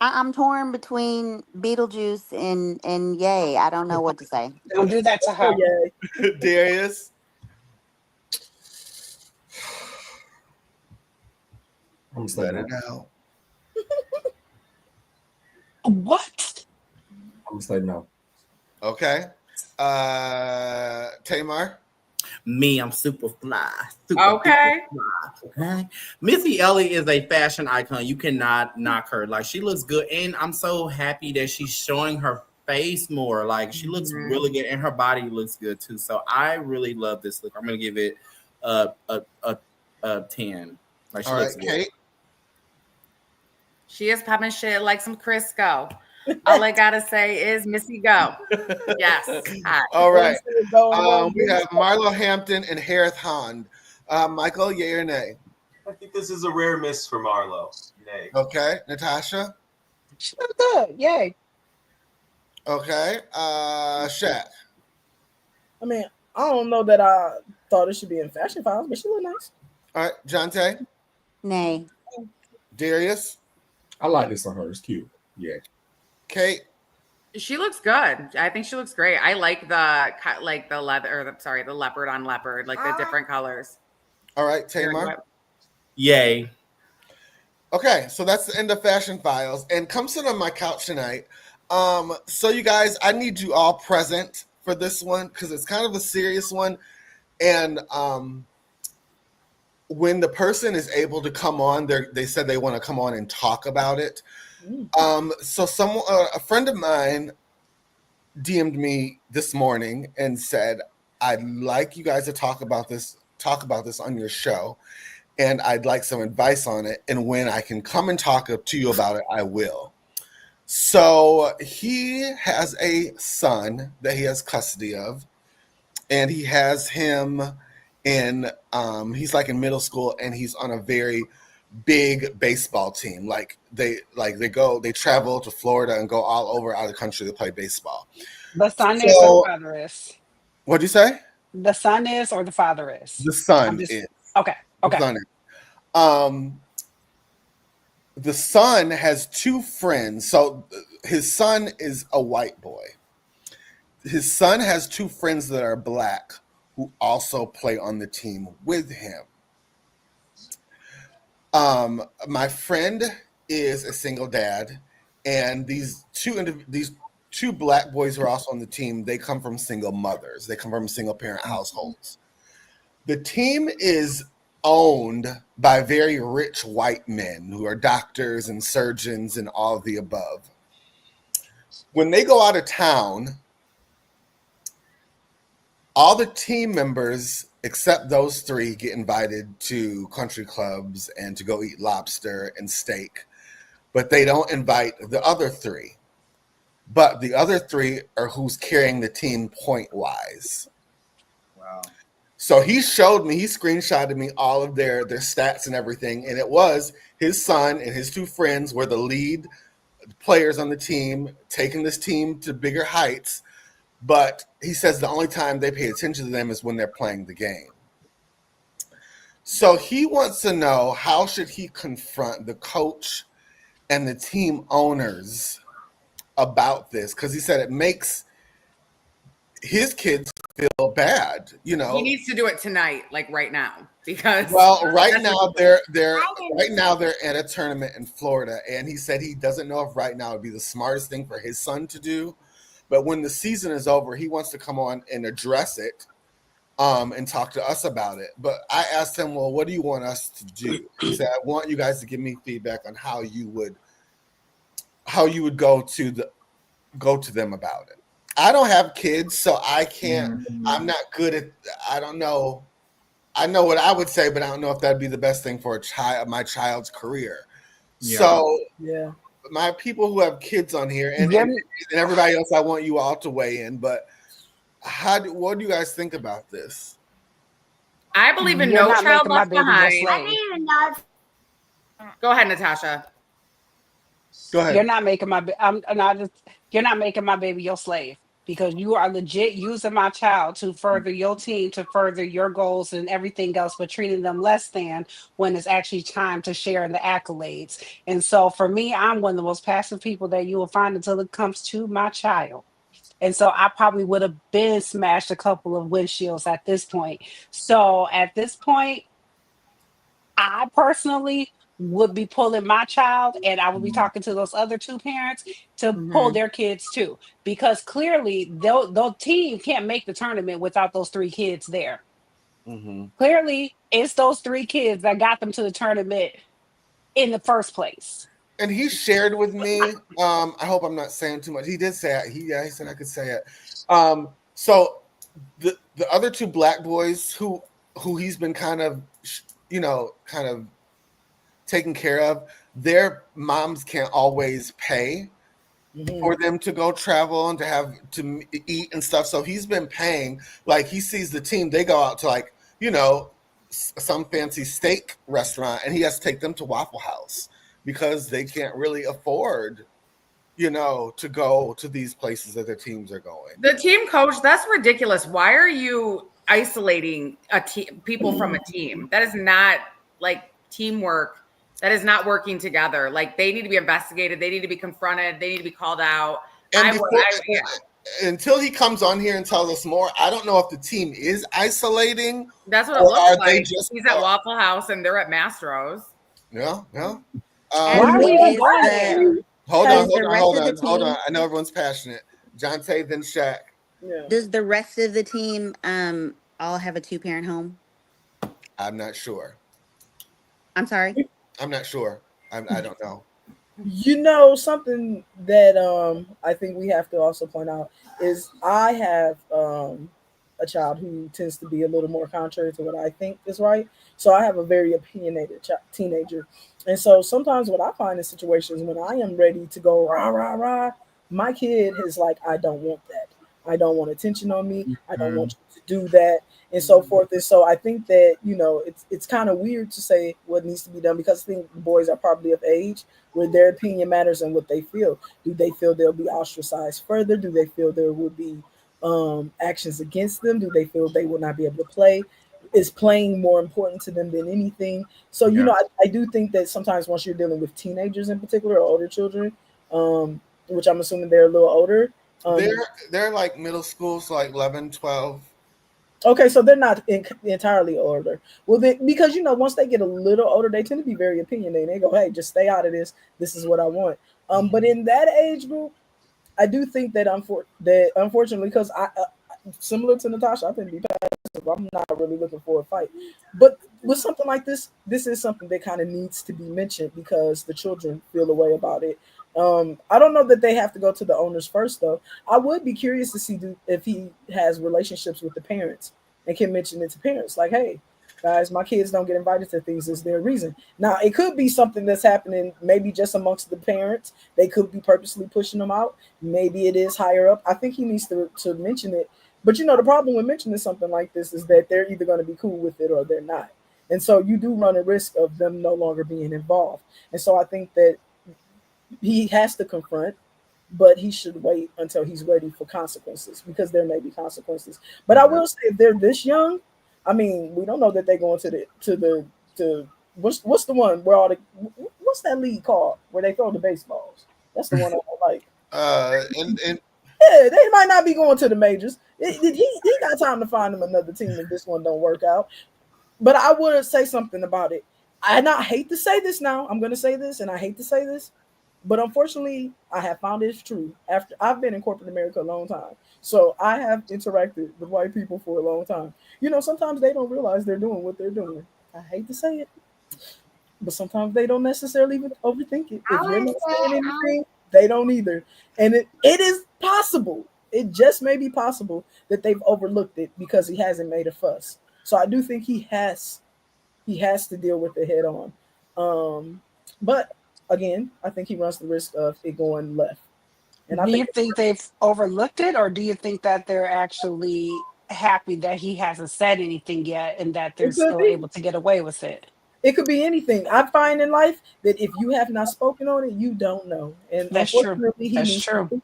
I'm torn between Beetlejuice and Yay. I don't know what to say. Don't do that to Oh her. yeah. Darius. I'm gonna say Let no. it out. What? I'm gonna say no. Okay. Tamar. Me, I'm super fly. Super Okay. fly. Okay. Missy Elliott is a fashion icon. You cannot knock her. Like, she looks good. And I'm so happy that she's showing her face more. Like, she looks really good. And her body looks good too. So I really love this look. I'm gonna give it a 10. Like, she All looks right, good. Kate. She is popping shit like some Crisco. All I gotta say is Missy go. Yes. Hot. All right. Go. We have Marlo Hampton and Harith Hond. Michael, yay or nay? I think this is a rare miss for Marlo. Nay. Okay. Natasha. She look good. Yay. Okay. Shaq. I mean, I don't know that I thought it should be in fashion files, but she look nice. All right. Jante. Nay. Darius. I like this on her. It's cute. Yeah. Kate. She looks good. I think she looks great. I like the leather, or the leopard on leopard, like the different colors. All right. Tamar. Yay. Okay, so that's the end of Fashion Files. And come sit on my couch tonight. So you guys, I need you all present for this one because it's kind of a serious one. And when the person is able to come on, they said they want to come on and talk about it. So a friend of mine DM'd me this morning and said, I'd like you guys to talk about this on your show. And I'd like some advice on it. And when I can come and talk to you about it, I will. So he has a son that he has custody of. And he has him in, he's like in middle school and he's on a very big baseball team. They travel to Florida and go all over out of the country to play baseball. The son is or the father is? What'd you say? The son is or the father is? The son is. Okay. Okay. The son has two friends. So his son is a white boy. His son has two friends that are black who also play on the team with him. My friend is a single dad, and these two black boys who are also on the team, they come from single mothers. They come from single parent households. The team is owned by very rich white men who are doctors and surgeons and all of the above. When they go out of town, all the team members except those three get invited to country clubs and to go eat lobster and steak, but they don't invite the other three. But the other three are who's carrying the team point-wise. Wow. So he screenshotted me all of their stats and everything, and it was his son and his two friends were the lead players on the team, taking this team to bigger heights. But he says the only time they pay attention to them is when they're playing the game. So he wants to know, how should he confront the coach and the team owners about this? Because he said it makes his kids feel bad. You know, He needs to do it tonight, like right now, because right now they're at a tournament in Florida, and he said he doesn't know if right now would be the smartest thing for his son to do. But when the season is over, he wants to come on and address it and talk to us about it. But I asked him, well, what do you want us to do? He said, I want you guys to give me feedback on how you would go to them about it. I don't have kids, so I can't, I'm not good at, I don't know. I know what I would say, but I don't know if that'd be the best thing for my child's career. Yeah. So Yeah. my people who have kids on here and everybody else, I want you all to weigh in. But what do you guys think about this? I believe in You're no not child making my left baby your behind. slave. Go ahead, Natasha. Go ahead. You're not making my you're not making my baby your slave. because you are legit using my child to further your team, to further your goals and everything else, but treating them less than when it's actually time to share in the accolades. And so for me, I'm one of the most passive people that you will find until it comes to my child. And so I probably would have been smashed a couple of windshields at this point. So at this point, I personally would be pulling my child, and I would be talking to those other two parents to pull Mhm. their kids too, because clearly the team can't make the tournament without those three kids there. Mm-hmm. Clearly, it's those three kids that got them to the tournament in the first place. And he shared with me. I hope I'm not saying too much. He did say it. He said I could say it. So the other two black boys who he's been kind of taking care of, their moms can't always pay for them to go travel and to have to eat and stuff. So he's been paying. Like, he sees the team, they go out to, like, some fancy steak restaurant, and he has to take them to Waffle House because they can't really afford, to go to these places that their teams are going. The team coach, that's ridiculous. Why are you isolating people from a team? That is not like teamwork. That is not working together. Like, they need to be investigated. They need to be confronted. They need to be called out. And until he comes on here and tells us more, I don't know if the team is isolating. That's what it looks like. He's at Waffle House and they're at Mastro's. Yeah. Why are we even going there? Hold on. I know everyone's passionate. Jonte, then Shaq. Yeah. Does the rest of the team all have a 2-parent home? I'm not sure. I'm sorry? I'm not sure. I don't know. Something that I think we have to also point out is I have a child who tends to be a little more contrary to what I think is right. So I have a very opinionated teenager. And so sometimes what I find in situations when I am ready to go rah, rah, rah, my kid is like, I don't want that. I don't want attention on me. I don't want you to do that, and so forth. And so I think that, it's kind of weird to say what needs to be done, because I think boys are probably of age where their opinion matters and what they feel. Do they feel they'll be ostracized further? Do they feel there will be actions against them? Do they feel they will not be able to play? Is playing more important to them than anything? So, I do think that sometimes once you're dealing with teenagers in particular, or older children, which I'm assuming they're a little older. They're like middle school, so like 11, 12. Okay, so they're not entirely older. Well, because once they get a little older, they tend to be very opinionated. They go, "Hey, just stay out of this. This is what I want." But in that age group, I do think that unfortunately, because I similar to Natasha, I think be passive. I'm not really looking for a fight. But with something like this is something that kind of needs to be mentioned because the children feel a way about it. I don't know that they have to go to the owners first, though. I would be curious to see if he has relationships with the parents and can mention it to parents. Like, hey, guys, my kids don't get invited to things. Is there a reason? Now, it could be something that's happening maybe just amongst the parents. They could be purposely pushing them out. Maybe it is higher up. I think he needs to mention it. But, the problem with mentioning something like this is that they're either going to be cool with it or they're not. And so you do run a risk of them no longer being involved. And so I think that he has to confront, but he should wait until he's ready for consequences, because there may be consequences. But I will say, if they're this young, I mean, we don't know that they're going to what's the one where what's that league called where they throw the baseballs? That's the one I don't like. Yeah, they might not be going to the majors. He got time to find them another team if this one don't work out. But I would say something about it. I hate to say this now. I'm going to say this, and I hate to say this. But unfortunately, I have found it's true. After I've been in corporate America a long time, so I have interacted with white people for a long time. Sometimes they don't realize they're doing what they're doing. I hate to say it, but sometimes they don't necessarily even overthink it. If you're not saying anything, they don't either. And it is possible. It just may be possible that they've overlooked it because he hasn't made a fuss. So I do think he has to deal with it head on. But again, I think he runs the risk of it going left. And do you think they've overlooked it, or do you think that they're actually happy that he hasn't said anything yet and that they're still able to get away with it? It could be anything. I find in life that if you have not spoken on it, you don't know. And that's true. That's true.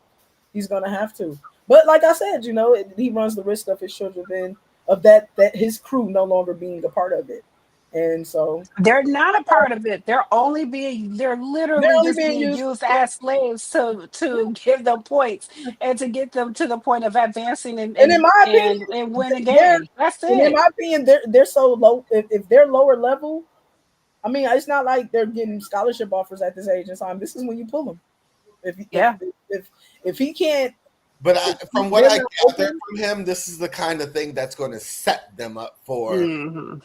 He's going to have to. But like I said, he runs the risk of his children then of that his crew no longer being a part of it. And so They're not a part of it. They're literally just being being used. used as slaves to give them points and to get them to the point of advancing and And in my opinion, and winning they're games. That's and in it. my opinion, they're so low. If they're lower level, I mean, it's not like they're getting scholarship offers at this age and time. This is when you pull them. If he can't. But from what I gather open, from him, this is the kind of thing that's going to set them up for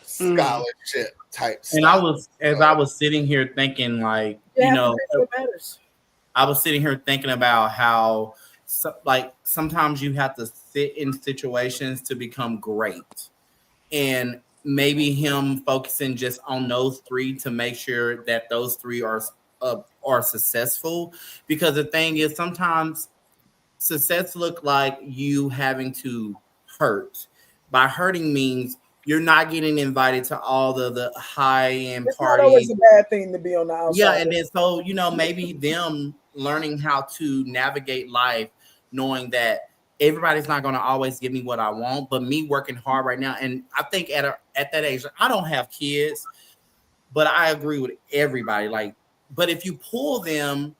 scholarship type stuff. And I was sitting here thinking, like, matters. I was sitting here thinking about how, sometimes you have to sit in situations to become great, and maybe him focusing just on those three to make sure that those three are successful. Because the thing is, sometimes success look like you having to hurt. By hurting means you're not getting invited to all the high-end it's parties. Not always a bad thing to be on the outside. Yeah, and then so maybe them learning how to navigate life, knowing that everybody's not going to always give me what I want, but me working hard right now. And I think at that age, I don't have kids, but I agree with everybody. Like, but if you pull them,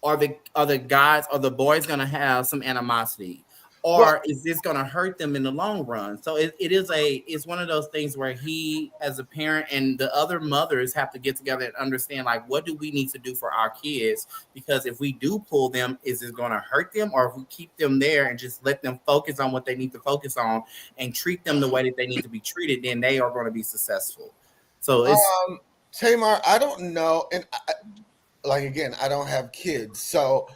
are the guys or the boys going to have some animosity, or is this going to hurt them in the long run? So it's one of those things where he, as a parent, and the other mothers have to get together and understand, like, what do we need to do for our kids? Because if we do pull them, is it going to hurt them? Or if we keep them there and just let them focus on what they need to focus on and treat them the way that they need to be treated, then they are going to be successful. So it's Tamar, I don't know, and again, I don't have kids, so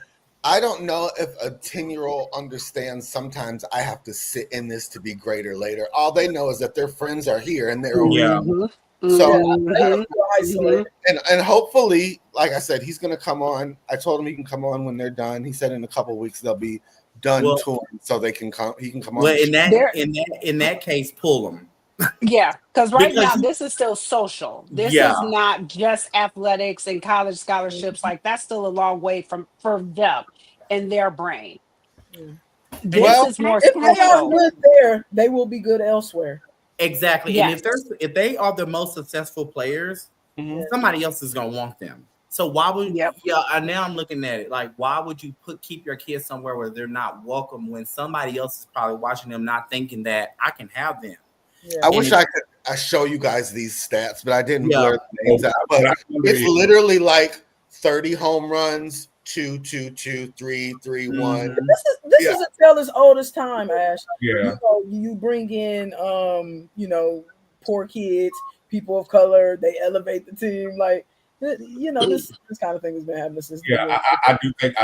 I don't know if a 10-year-old understands sometimes I have to sit in this to be greater later. All they know is that their friends are here and they're over. So isolated. And hopefully, like I said, he's going to come on. I told him he can come on when they're done. He said in a couple of weeks they'll be done touring, so they can come. He can come on. Well, in that case, pull him. Yeah, because now this is still social. This is not just athletics and college scholarships. Like, that's still a long way for them in their brain. This is more if social. they are good there, they will be good elsewhere. Exactly. Yes. And if they are the most successful players, somebody else is gonna want them. So why would now I'm looking at it like, why would you keep your kids somewhere where they're not welcome when somebody else is probably watching them, not thinking that I can have them? Yeah. I wish I could show you guys these stats, but I didn't blur the names out. But it's literally like 30 home runs, 2, 2, 2, 3, 3, 1. This is a tale as old as time, Ash. Yeah. You bring in poor kids, people of color, they elevate the team. Like, this kind of thing has been happening since. Yeah, I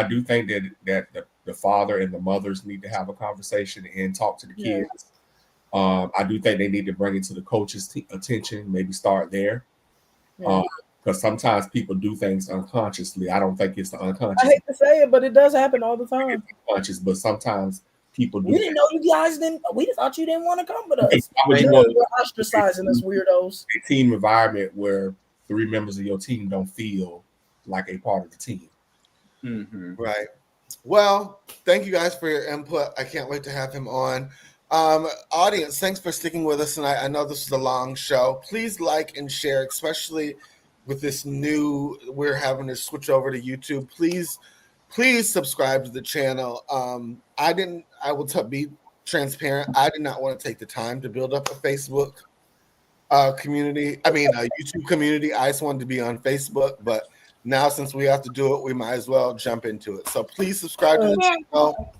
do think that the father and the mothers need to have a conversation and talk to the kids. I do think they need to bring it to the coach's attention, maybe start there. Because sometimes people do things unconsciously. I don't think it's the unconscious. I hate to say it, but it does happen all the time. Unconscious, but sometimes people do. We didn't know you guys didn't. We thought you didn't want to come with us. We're ostracizing us weirdos. A team environment where 3 members of your team don't feel like a part of the team. Right. Well, thank you guys for your input. I can't wait to have him on. Audience, thanks for sticking with us. And I know this is a long show. Please like and share, especially with this we're having to switch over to YouTube. Please subscribe to the channel. I will be transparent. I did not want to take the time to build up a Facebook community. I mean, a YouTube community. I just wanted to be on Facebook, but now since we have to do it, we might as well jump into it. So please subscribe to the channel.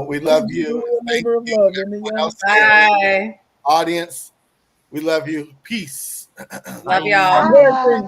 We love you. Thank you. Bye. Audience, we love you. Peace. Love y'all. Bye.